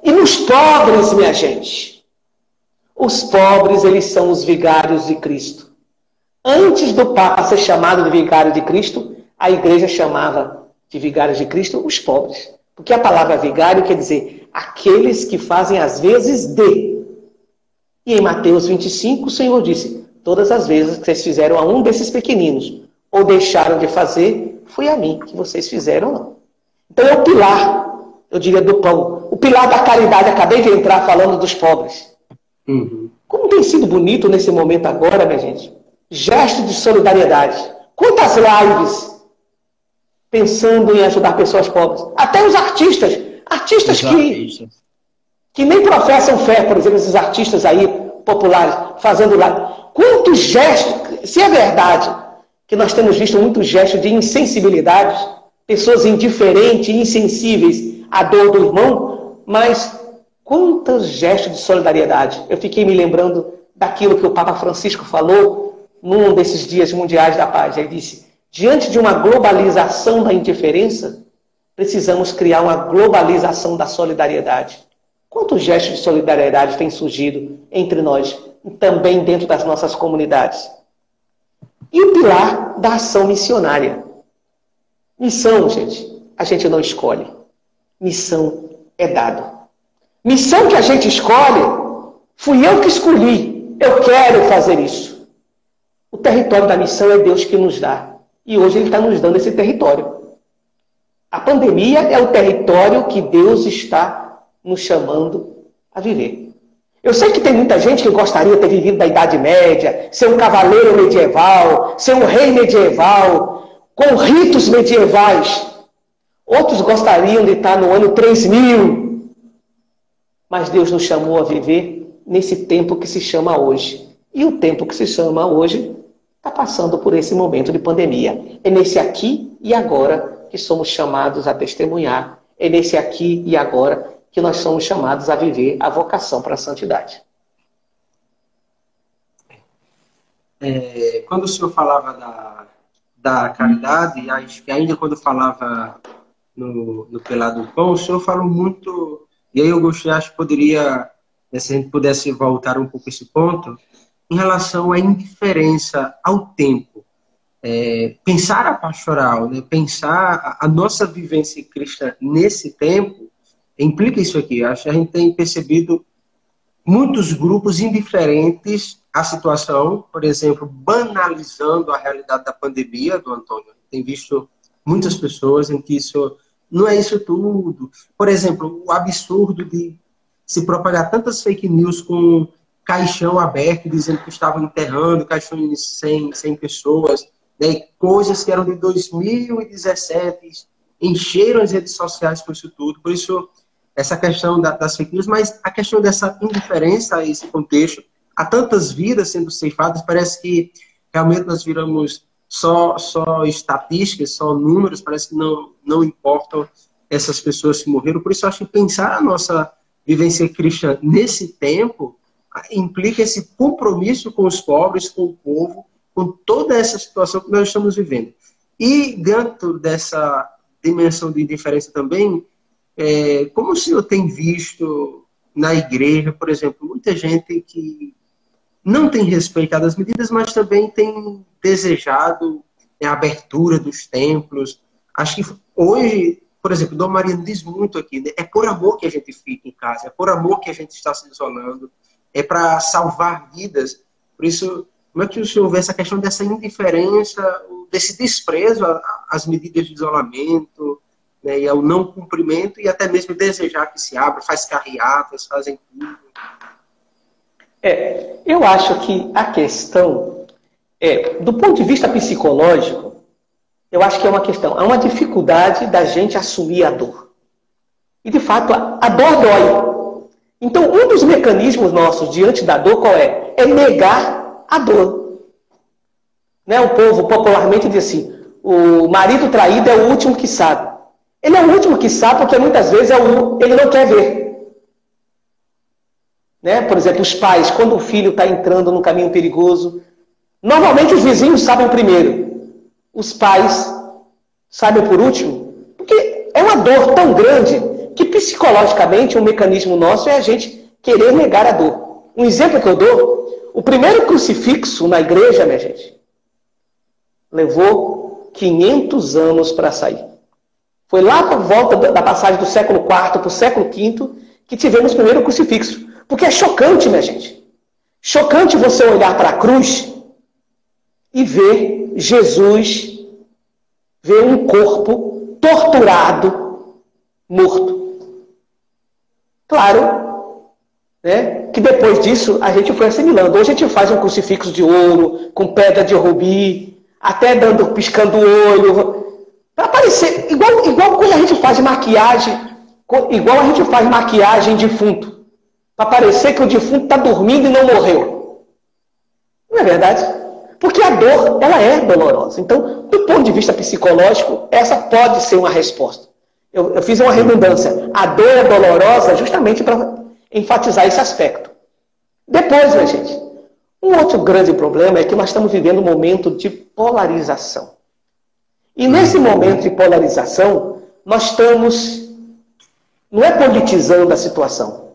E nos pobres, minha gente. Os pobres, eles são os vigários de Cristo. Antes do Papa ser chamado de vigário de Cristo, a igreja chamava de vigários de Cristo os pobres. Porque a palavra vigário quer dizer aqueles que fazem as vezes de. E em Mateus 25, o Senhor disse, todas as vezes que vocês fizeram a um desses pequeninos, ou deixaram de fazer, foi a mim que vocês fizeram, não. Então é o pilar, eu diria, do pão. O pilar da caridade, acabei de entrar falando dos pobres. Como tem sido bonito nesse momento agora, minha gente. Gesto de solidariedade. Quantas lives pensando em ajudar pessoas pobres. Até os artistas. Artistas que nem professam fé, por exemplo, esses artistas aí populares, fazendo live. Quantos gestos, se é verdade que nós temos visto muitos gestos de insensibilidade, pessoas indiferentes, insensíveis à dor do irmão, mas quantos gestos de solidariedade. Eu fiquei me lembrando daquilo que o Papa Francisco falou num desses dias mundiais da paz. Ele disse, diante de uma globalização da indiferença, precisamos criar uma globalização da solidariedade. Quantos gestos de solidariedade têm surgido entre nós, e também dentro das nossas comunidades? E o pilar da ação missionária. Missão, gente, a gente não escolhe. Missão é dado. Missão que a gente escolhe, fui eu que escolhi. Eu quero fazer isso. O território da missão é Deus que nos dá. E hoje Ele está nos dando esse território. A pandemia é o território que Deus está nos chamando a viver. Eu sei que tem muita gente que gostaria de ter vivido da Idade Média, ser um cavaleiro medieval, ser um rei medieval, com ritos medievais. Outros gostariam de estar no ano 3000. Mas Deus nos chamou a viver nesse tempo que se chama hoje. E o tempo que se chama hoje está passando por esse momento de pandemia. É nesse aqui e agora que somos chamados a testemunhar. É nesse aqui e agora que nós somos chamados a viver a vocação para a santidade. Quando o senhor falava da caridade, acho que ainda quando falava no Pilar do Pão, o senhor falou muito, e aí eu gostei, acho que poderia, se a gente pudesse voltar um pouco esse ponto, em relação à indiferença ao tempo. Pensar a pastoral, né? Pensar a nossa vivência cristã nesse tempo, implica isso aqui. Acho que a gente tem percebido muitos grupos indiferentes à situação, por exemplo, banalizando a realidade da pandemia, do Antônio. Tem visto muitas pessoas em que isso não é isso tudo. Por exemplo, o absurdo de se propagar tantas fake news com caixão aberto, dizendo que estavam enterrando caixões sem pessoas, né? Coisas que eram de 2017, encheram as redes sociais com isso tudo. Por isso, essa questão das fake news, mas a questão dessa indiferença a esse contexto, há tantas vidas sendo ceifadas, parece que realmente nós viramos só estatísticas, só números, parece que não importam essas pessoas que morreram. Por isso, eu acho que pensar a nossa vivência cristã nesse tempo implica esse compromisso com os pobres, com o povo, com toda essa situação que nós estamos vivendo. E dentro dessa dimensão de indiferença também, como o senhor tem visto na igreja, por exemplo, muita gente que não tem respeitado as medidas, mas também tem desejado a abertura dos templos. Acho que hoje, por exemplo, Dom Mariano diz muito aqui, né? É por amor que a gente fica em casa, é por amor que a gente está se isolando, é para salvar vidas. Por isso, como é que o senhor vê essa questão dessa indiferença, desse desprezo às medidas de isolamento, né, e ao não cumprimento, e até mesmo desejar que se abra, faz carreatas, fazem tudo? Eu acho que a questão do ponto de vista psicológico, eu acho que é uma questão, há uma dificuldade da gente assumir a dor. E, de fato, a dor dói. Então, um dos mecanismos nossos diante da dor, qual é? É negar a dor. Né? O povo popularmente diz assim, o marido traído é o último que sabe. Ele é o último que sabe porque muitas vezes ele não quer ver. Né? Por exemplo, os pais, quando o filho está entrando num caminho perigoso, normalmente os vizinhos sabem primeiro. Os pais sabem por último. Porque é uma dor tão grande que psicologicamente um mecanismo nosso é a gente querer negar a dor. Um exemplo que eu dou, o primeiro crucifixo na igreja, minha gente, levou 500 anos para sair. Foi lá por volta da passagem do século IV para o século V que tivemos o primeiro crucifixo. Porque é chocante, minha gente. Chocante você olhar para a cruz e ver Jesus, ver um corpo torturado, morto. Claro né? Que depois disso a gente foi assimilando. Hoje a gente faz um crucifixo de ouro, com pedra de rubi, até piscando o olho, para parecer igual quando a gente faz maquiagem, igual a gente faz maquiagem de defunto, para parecer que o defunto está dormindo e não morreu. Não é verdade? Porque a dor, ela é dolorosa. Então, do ponto de vista psicológico, essa pode ser uma resposta. Eu fiz uma redundância. A dor é dolorosa justamente para enfatizar esse aspecto. Depois, minha gente, um outro grande problema é que nós estamos vivendo um momento de polarização. E nesse momento de polarização, nós estamos, não é politizando a situação,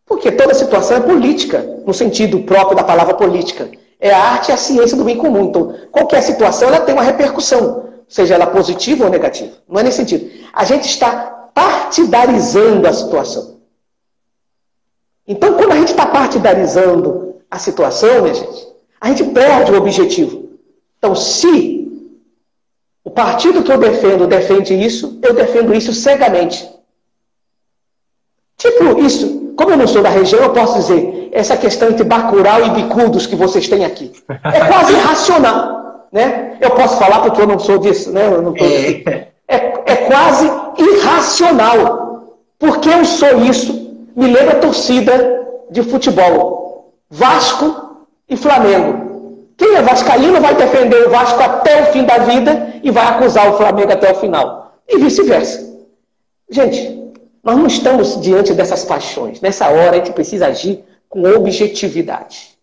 porque toda situação é política, no sentido próprio da palavra política. É a arte e a ciência do bem comum. Então, qualquer situação ela tem uma repercussão, seja ela positiva ou negativa. Não é nesse sentido. A gente está partidarizando a situação. Então, quando a gente está partidarizando a situação, minha gente, a gente perde o objetivo. Então, se o partido que eu defendo defende isso, eu defendo isso cegamente. Tipo isso, como eu não sou da região, eu posso dizer, essa questão entre Bacurau e bicudos que vocês têm aqui. É quase irracional, né? Eu posso falar porque eu não sou disso, né? Eu não tô... é quase irracional. Porque eu sou isso, me lembra a torcida de futebol. Vasco e Flamengo. Quem é vascaíno vai defender o Vasco até o fim da vida e vai acusar o Flamengo até o final. E vice-versa. Gente, nós não estamos diante dessas paixões. Nessa hora a gente precisa agir com objetividade.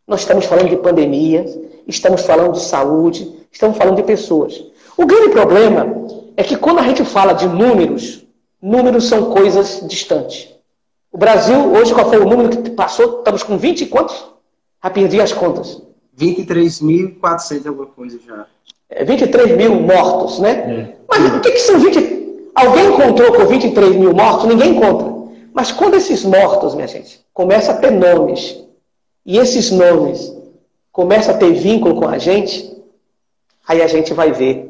Nós estamos falando de pandemia, estamos falando de saúde, estamos falando de pessoas. O grande problema é que quando a gente fala de números, números são coisas distantes. O Brasil, hoje, qual foi o número que passou? Estamos com 20 e quantos? Já perdi as contas. 23.400 alguma coisa já. 23 mil mortos, né? Mas o que são 20? Alguém encontrou com 23 mil mortos? Ninguém encontra. Mas quando esses mortos, minha gente, começam a ter nomes, e esses nomes começam a ter vínculo com a gente, aí a gente vai ver,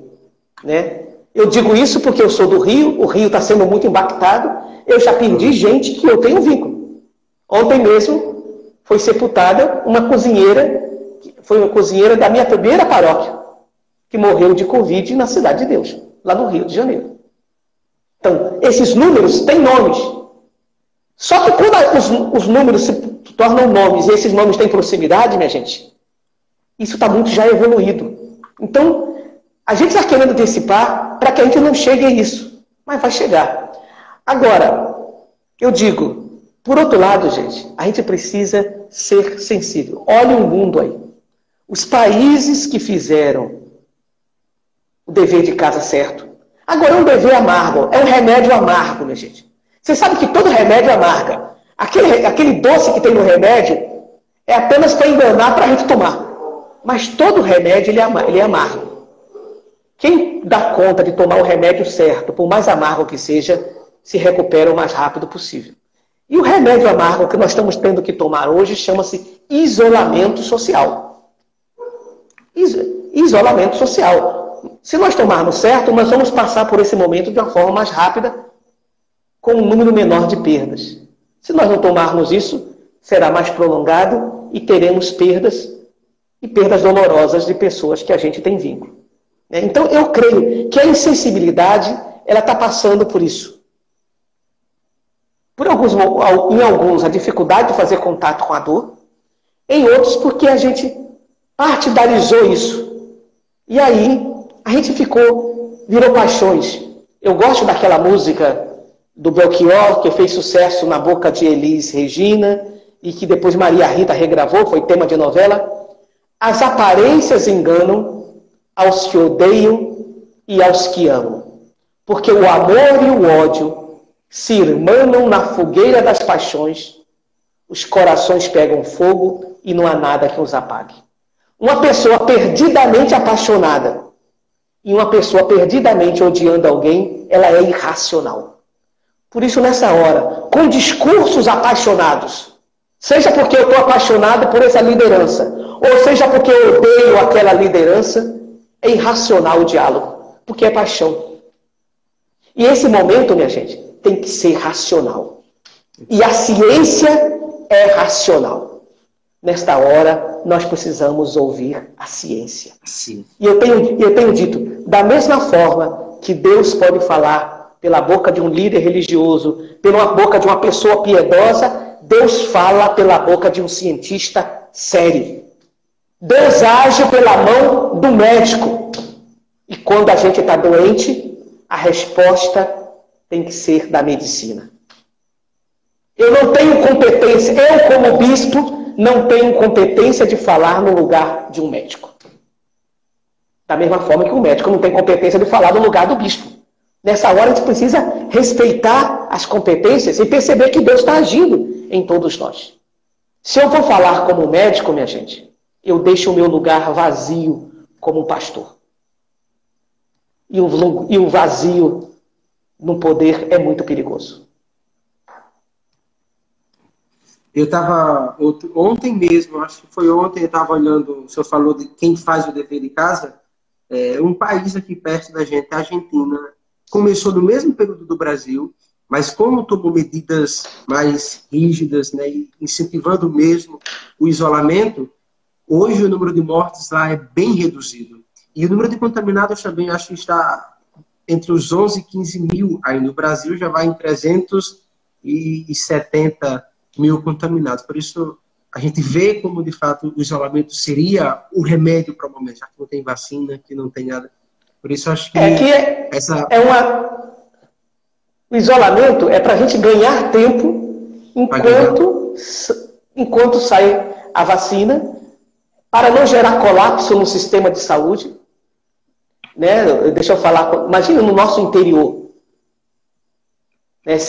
né? Eu digo isso porque eu sou do Rio, o Rio está sendo muito impactado, eu já perdi gente que eu tenho vínculo. Ontem mesmo foi sepultada uma cozinheira, foi uma cozinheira da minha primeira paróquia, que morreu de Covid na Cidade de Deus, lá no Rio de Janeiro. Então, esses números têm nomes. Só que quando os números se tornam nomes e esses nomes têm proximidade, minha gente, isso está muito já evoluído. Então, a gente está querendo antecipar para que a gente não chegue a isso. Mas vai chegar. Agora, eu digo, por outro lado, gente, a gente precisa ser sensível. Olha o mundo aí. Os países que fizeram o dever de casa certo. Agora é um dever amargo, é um remédio amargo, minha gente. Você sabe que todo remédio amarga. Aquele doce que tem no remédio é apenas para enganar, para a gente tomar. Mas todo remédio ele é amargo. Quem dá conta de tomar o remédio certo, por mais amargo que seja, se recupera o mais rápido possível. E o remédio amargo que nós estamos tendo que tomar hoje chama-se isolamento social. Isolamento social. Se nós tomarmos certo, nós vamos passar por esse momento de uma forma mais rápida, com um número menor de perdas. Se nós não tomarmos isso, será mais prolongado e teremos perdas, e perdas dolorosas de pessoas que a gente tem vínculo. Então, eu creio que a insensibilidade, ela está passando por isso. Em alguns, a dificuldade de fazer contato com a dor. Em outros, porque a gente partidarizou isso. E aí, a gente virou paixões. Eu gosto daquela música do Belchior, que fez sucesso na boca de Elis Regina, e que depois Maria Rita regravou, foi tema de novela. As aparências enganam aos que odeiam e aos que amam. Porque o amor e o ódio se irmanam na fogueira das paixões, os corações pegam fogo e não há nada que os apague. Uma pessoa perdidamente apaixonada e uma pessoa perdidamente odiando alguém, ela é irracional. Por isso, nessa hora, com discursos apaixonados, seja porque eu estou apaixonado por essa liderança, ou seja porque eu odeio aquela liderança, é irracional o diálogo, porque é paixão. E esse momento, minha gente, tem que ser racional. E a ciência é racional. Nesta hora, nós precisamos ouvir a ciência. Sim. E eu tenho dito, da mesma forma que Deus pode falar pela boca de um líder religioso, pela boca de uma pessoa piedosa, Deus fala pela boca de um cientista sério. Deus age pela mão do médico. E quando a gente está doente, a resposta tem que ser da medicina. Eu não tenho competência, eu como bispo, não tenho competência de falar no lugar de um médico. Da mesma forma que o médico não tem competência de falar no lugar do bispo. Nessa hora a gente precisa respeitar as competências e perceber que Deus está agindo em todos nós. Se eu vou falar como médico, minha gente, eu deixo o meu lugar vazio como pastor. E o vazio no poder é muito perigoso. Eu estava, ontem mesmo, acho que foi ontem, eu estava olhando, o senhor falou de quem faz o dever de casa, um país aqui perto da gente, a Argentina, começou no mesmo período do Brasil, mas como tomou medidas mais rígidas, né, incentivando mesmo o isolamento, hoje o número de mortes lá é bem reduzido. E o número de contaminados também acho que está entre os 11 e 15 mil aí no Brasil, já vai em 370 mil contaminados. Por isso, a gente vê como, de fato, o isolamento seria o remédio para o momento, já que não tem vacina, que não tem nada. Por isso, acho que o isolamento é para a gente ganhar tempo enquanto sai a vacina, para não gerar colapso no sistema de saúde. Né? Deixa eu falar, imagina no nosso interior.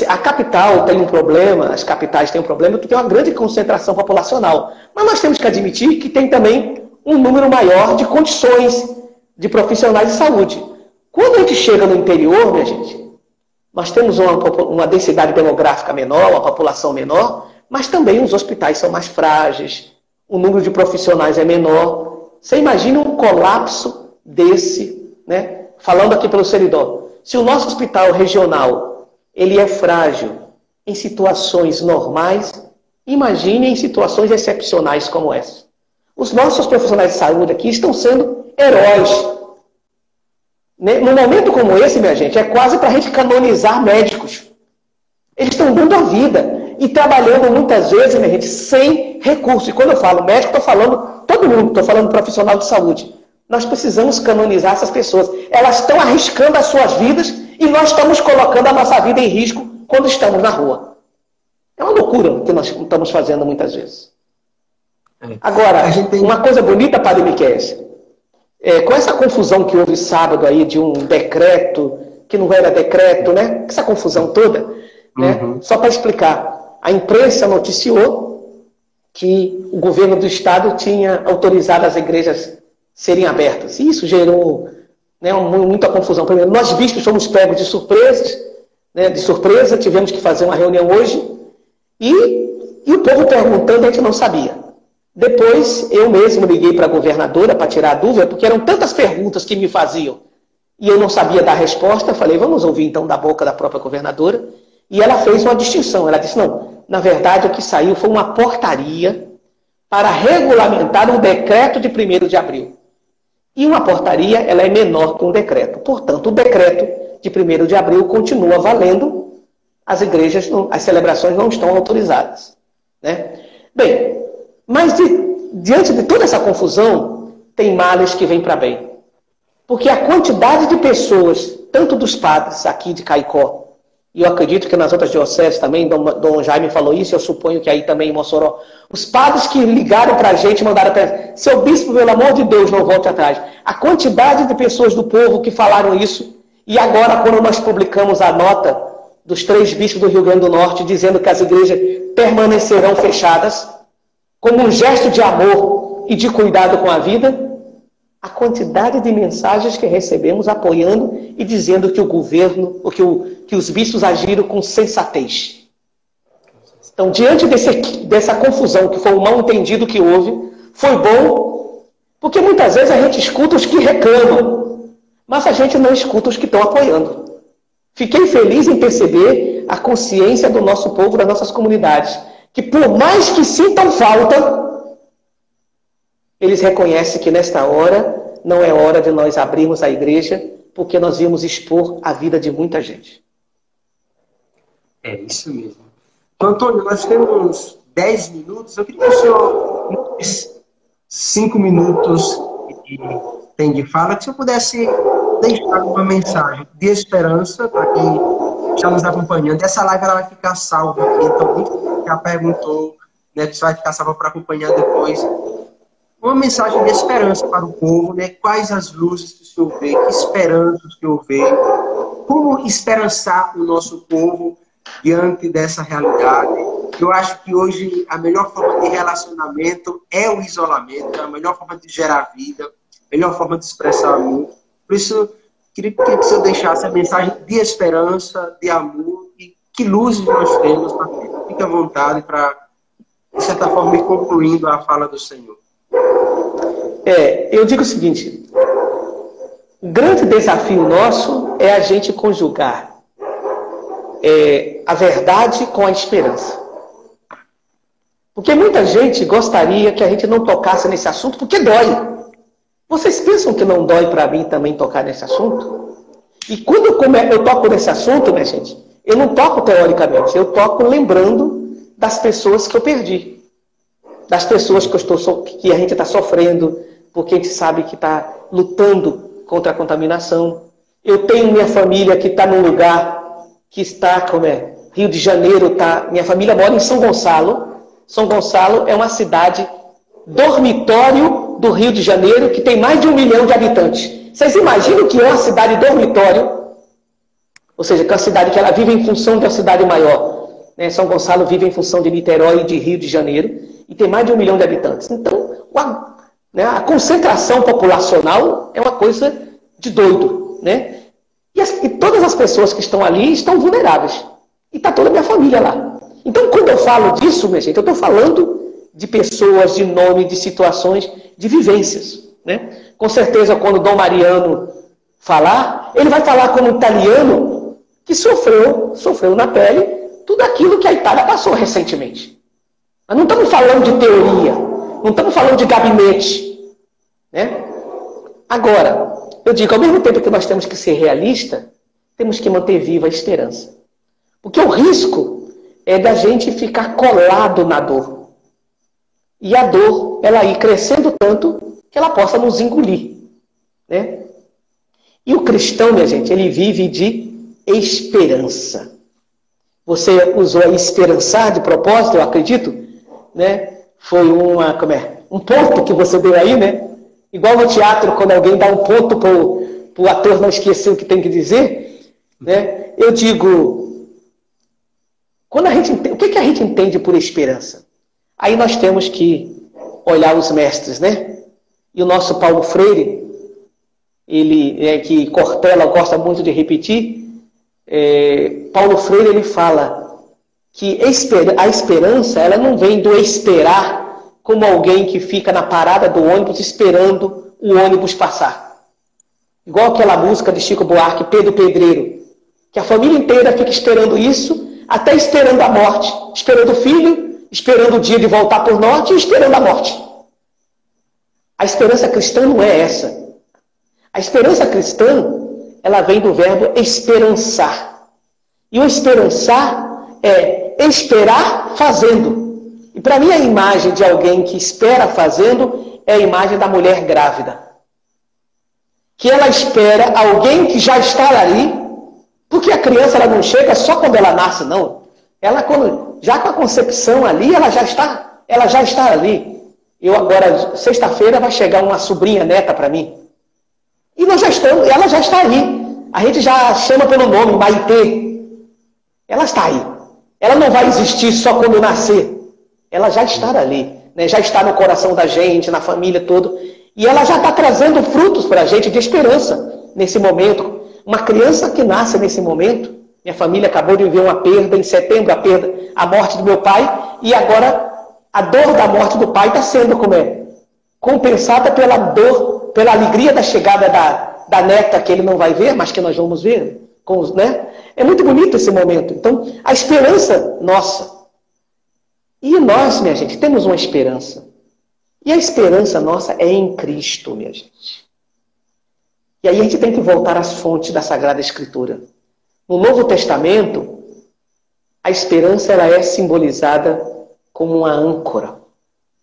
A capital tem um problema, as capitais têm um problema, porque tem uma grande concentração populacional. Mas nós temos que admitir que tem também um número maior de condições de profissionais de saúde. Quando a gente chega no interior, minha gente, nós temos uma densidade demográfica menor, uma população menor, mas também os hospitais são mais frágeis, o número de profissionais é menor. Você imagina um colapso desse, né? Falando aqui pelo Seridó. Se o nosso hospital regional ele é frágil em situações normais, imagine em situações excepcionais como essa. Os nossos profissionais de saúde aqui estão sendo heróis. Num momento como esse, minha gente, é quase para a gente canonizar médicos. Eles estão dando a vida e trabalhando muitas vezes, minha gente, sem recursos. E quando eu falo médico, estou falando todo mundo, estou falando profissional de saúde. Nós precisamos canonizar essas pessoas. Elas estão arriscando as suas vidas e nós estamos colocando a nossa vida em risco quando estamos na rua. É uma loucura o que nós estamos fazendo muitas vezes. Agora, uma coisa bonita, Padre Miqueias, com essa confusão que houve sábado aí de um decreto, que não era decreto, né? Essa confusão toda, né? Só para explicar, a imprensa noticiou que o governo do estado tinha autorizado as igrejas serem abertas. E isso gerou, né, muita confusão. Primeiro, nós bispos fomos pegos de surpresas, né, tivemos que fazer uma reunião hoje, e o povo perguntando, a gente não sabia. Depois, eu mesmo liguei para a governadora para tirar a dúvida, porque eram tantas perguntas que me faziam, e eu não sabia dar resposta. Falei, vamos ouvir então da boca da própria governadora, e ela fez uma distinção. Ela disse, não, na verdade o que saiu foi uma portaria para regulamentar um decreto de 1º de abril. E uma portaria, ela é menor que um decreto. Portanto, o decreto de 1º de abril continua valendo, as igrejas, as celebrações não estão autorizadas. Né? Bem, mas diante de toda essa confusão, tem males que vêm para bem. Porque a quantidade de pessoas, tanto dos padres aqui de Caicó, e eu acredito que nas outras dioceses também, Dom Jaime falou isso, eu suponho que aí também em Mossoró, os padres que ligaram para a gente, mandaram para seu bispo, pelo amor de Deus, não volte atrás. A quantidade de pessoas do povo que falaram isso, e agora quando nós publicamos a nota dos 3 bispos do Rio Grande do Norte, dizendo que as igrejas permanecerão fechadas, como um gesto de amor e de cuidado com a vida, a quantidade de mensagens que recebemos apoiando e dizendo que o governo, que os bispos agiram com sensatez. Então, diante dessa confusão, que foi um mal-entendido que houve, foi bom, porque muitas vezes a gente escuta os que reclamam, mas a gente não escuta os que estão apoiando. Fiquei feliz em perceber a consciência do nosso povo, das nossas comunidades, que por mais que sintam falta, eles reconhecem que nesta hora não é hora de nós abrirmos a igreja, porque nós íamos expor a vida de muita gente. É isso mesmo. Então, Antônio, nós temos 10 minutos. Eu queria que o senhor, 5 minutos que tem de fala, que o senhor pudesse deixar uma mensagem de esperança para quem está nos acompanhando. Essa live ela vai ficar salva aqui, então quem já perguntou, né, que vai ficar salva para acompanhar depois. Uma mensagem de esperança para o povo, né? Quais as luzes que o senhor vê, que esperança o senhor vê, como esperançar o nosso povo diante dessa realidade. Eu acho que hoje a melhor forma de relacionamento é o isolamento, é a melhor forma de gerar vida, a melhor forma de expressar amor. Por isso, queria que o senhor deixasse a mensagem de esperança, de amor, e que luzes nós temos para ter. Fique à vontade para, de certa forma, ir concluindo a fala do Senhor. Eu digo o seguinte, o grande desafio nosso é a gente conjugar a verdade com a esperança. Porque muita gente gostaria que a gente não tocasse nesse assunto, porque dói. Vocês pensam que não dói para mim também tocar nesse assunto? E quando eu toco nesse assunto, minha gente, eu não toco teoricamente, eu toco lembrando das pessoas que eu perdi. Das pessoas que a gente está sofrendo, porque a gente sabe que está lutando contra a contaminação. Eu tenho minha família que está num lugar que está, Rio de Janeiro, minha família mora em São Gonçalo. São Gonçalo é uma cidade dormitório do Rio de Janeiro, que tem mais de 1 milhão de habitantes. Vocês imaginam que é uma cidade dormitório? Ou seja, que é uma cidade que ela vive em função de uma cidade maior. Né? São Gonçalo vive em função de Niterói e de Rio de Janeiro, e tem mais de 1 milhão de habitantes. Então, a concentração populacional é uma coisa de doido. Né? E todas as pessoas que estão ali estão vulneráveis. E está toda a minha família lá. Então, quando eu falo disso, minha gente, eu estou falando de pessoas, de nome, de situações, de vivências. Né? Com certeza, quando Dom Mariano falar, ele vai falar como um italiano que sofreu na pele tudo aquilo que a Itália passou recentemente. Mas não estamos falando de teoria, não estamos falando de gabinete. Né? Agora, eu digo, ao mesmo tempo que nós temos que ser realistas, temos que manter viva a esperança. Porque o risco é da gente ficar colado na dor. E a dor, ela ir crescendo tanto que ela possa nos engolir. Né? E o cristão, minha gente, ele vive de esperança. Você usou a esperançar de propósito, eu acredito. Né? Foi um ponto que você deu aí, né? Igual no teatro, quando alguém dá um ponto para o ator não esquecer o que tem que dizer. Né? Eu digo... o que a gente entende por esperança? Aí nós temos que olhar os mestres, né? E o nosso Paulo Freire, ele que Cortella gosta muito de repetir, Paulo Freire ele fala que a esperança ela não vem do esperar como alguém que fica na parada do ônibus esperando o ônibus passar. Igual aquela música de Chico Buarque, Pedro Pedreiro, que a família inteira fica esperando isso, até esperando a morte, esperando o filho, esperando o dia de voltar por norte e esperando a morte. A esperança cristã não é essa. A esperança cristã, ela vem do verbo esperançar. E o esperançar é esperar fazendo. E para mim a imagem de alguém que espera fazendo é a imagem da mulher grávida. Que ela espera alguém que já está ali, porque a criança ela não chega só quando ela nasce, não. Ela, já com a concepção ali, ela já está ali. Eu agora, sexta-feira, vai chegar uma sobrinha neta para mim. E ela já está ali. A gente já chama pelo nome, Maitê. Ela está aí. Ela não vai existir só quando nascer. Ela já está ali. Né? Já está no coração da gente, na família toda. E ela já está trazendo frutos para a gente de esperança nesse momento. Uma criança que nasce nesse momento, minha família acabou de viver uma perda em setembro, a morte do meu pai, e agora a dor da morte do pai está sendo compensada pela dor, pela alegria da chegada da neta que ele não vai ver, mas que nós vamos ver. Né? É muito bonito esse momento. Então, a esperança nossa E nós, minha gente, temos uma esperança. E a esperança nossa é em Cristo, minha gente. E aí a gente tem que voltar às fontes da Sagrada Escritura. No Novo Testamento, a esperança ela é simbolizada como uma âncora.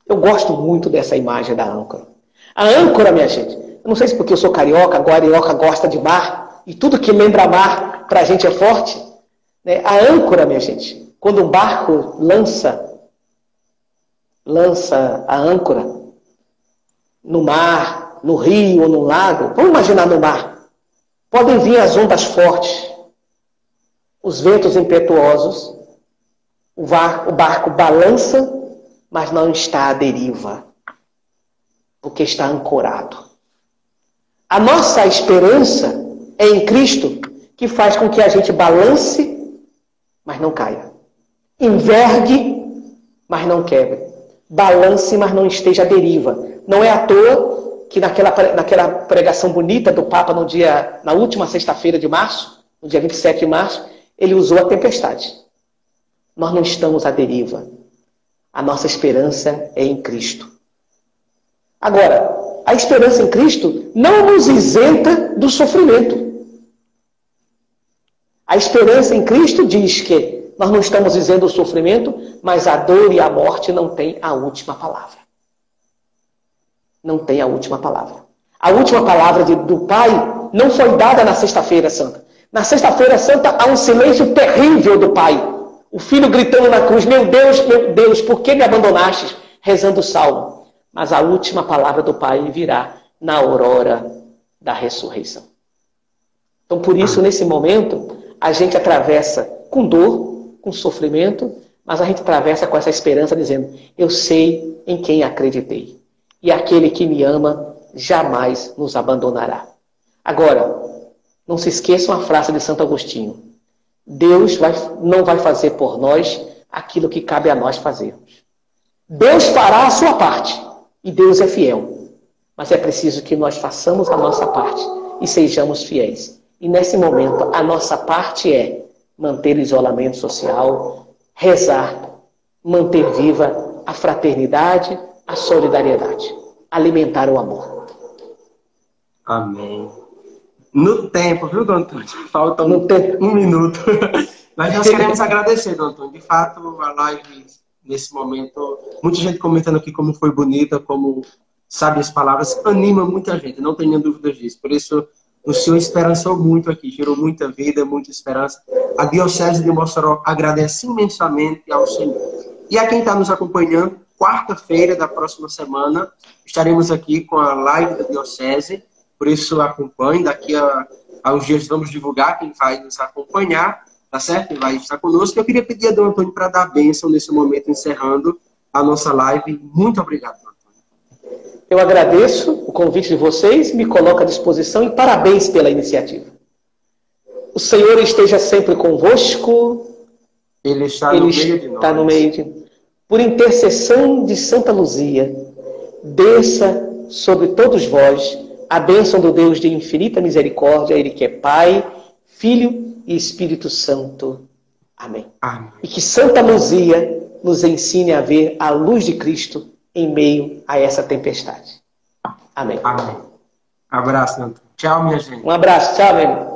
Eu gosto muito dessa imagem da âncora. A âncora, minha gente, eu não sei se porque eu sou carioca, agora carioca gosta de mar, e tudo que lembra mar pra gente é forte. Né? A âncora, minha gente, quando um barco lança a âncora no mar, no rio ou no lago, vamos imaginar no mar, podem vir as ondas fortes, os ventos impetuosos, o barco balança, mas não está à deriva, porque está ancorado. A nossa esperança é em Cristo, que faz com que a gente balance, mas não caia. Envergue, mas não quebre. Balance, mas não esteja à deriva. Não é à toa que naquela pregação bonita do Papa na última sexta-feira de março, no dia 27 de março, ele usou a tempestade. Nós não estamos à deriva. A nossa esperança é em Cristo. Agora, a esperança em Cristo não nos isenta do sofrimento. A esperança em Cristo diz que nós não estamos isento do sofrimento, mas a dor e a morte não têm a última palavra. Não tem a última palavra. A última palavra do Pai não foi dada na Sexta-feira Santa. Na Sexta-feira Santa há um silêncio terrível do Pai. O filho gritando na cruz, meu Deus, por que me abandonaste? Rezando o salmo. Mas a última palavra do Pai virá na aurora da ressurreição. Então, por isso, nesse momento, a gente atravessa com dor, com sofrimento, mas a gente atravessa com essa esperança dizendo, eu sei em quem acreditei. E aquele que me ama jamais nos abandonará. Agora, não se esqueçam a frase de Santo Agostinho. Deus não vai fazer por nós aquilo que cabe a nós fazermos. Deus fará a sua parte. E Deus é fiel. Mas é preciso que nós façamos a nossa parte e sejamos fiéis. E nesse momento, a nossa parte é manter o isolamento social, rezar, manter viva a fraternidade, a solidariedade, alimentar o amor. Amém. No tempo, viu, Dom Antônio? Falta um minuto. Mas nós queremos agradecer, Dom Antônio. De fato, a live, nesse momento, muita gente comentando aqui como foi bonita, como sabe as palavras, anima muita gente, não tenha dúvidas disso. Por isso, o Senhor esperançou muito aqui, gerou muita vida, muita esperança. A Diocese de Mossoró agradece imensamente ao Senhor. E a quem está nos acompanhando, quarta-feira da próxima semana, estaremos aqui com a live da Diocese. Por isso, acompanhe. Daqui a uns dias vamos divulgar quem vai nos acompanhar, tá certo? Quem vai estar conosco. Eu queria pedir a Dom Antônio para dar a bênção nesse momento, encerrando a nossa live. Muito obrigado, Dom Antônio. Eu agradeço o convite de vocês, me coloco à disposição e parabéns pela iniciativa. O Senhor esteja sempre convosco. Ele está no meio de nós. Está no meio de... Por intercessão de Santa Luzia, desça sobre todos vós a bênção do Deus de infinita misericórdia, Ele que é Pai, Filho e Espírito Santo. Amém. Amém. E que Santa Luzia nos ensine a ver a luz de Cristo em meio a essa tempestade. Amém. Amém. Abraço, Antônio. Tchau, minha gente. Um abraço. Tchau, meu irmão.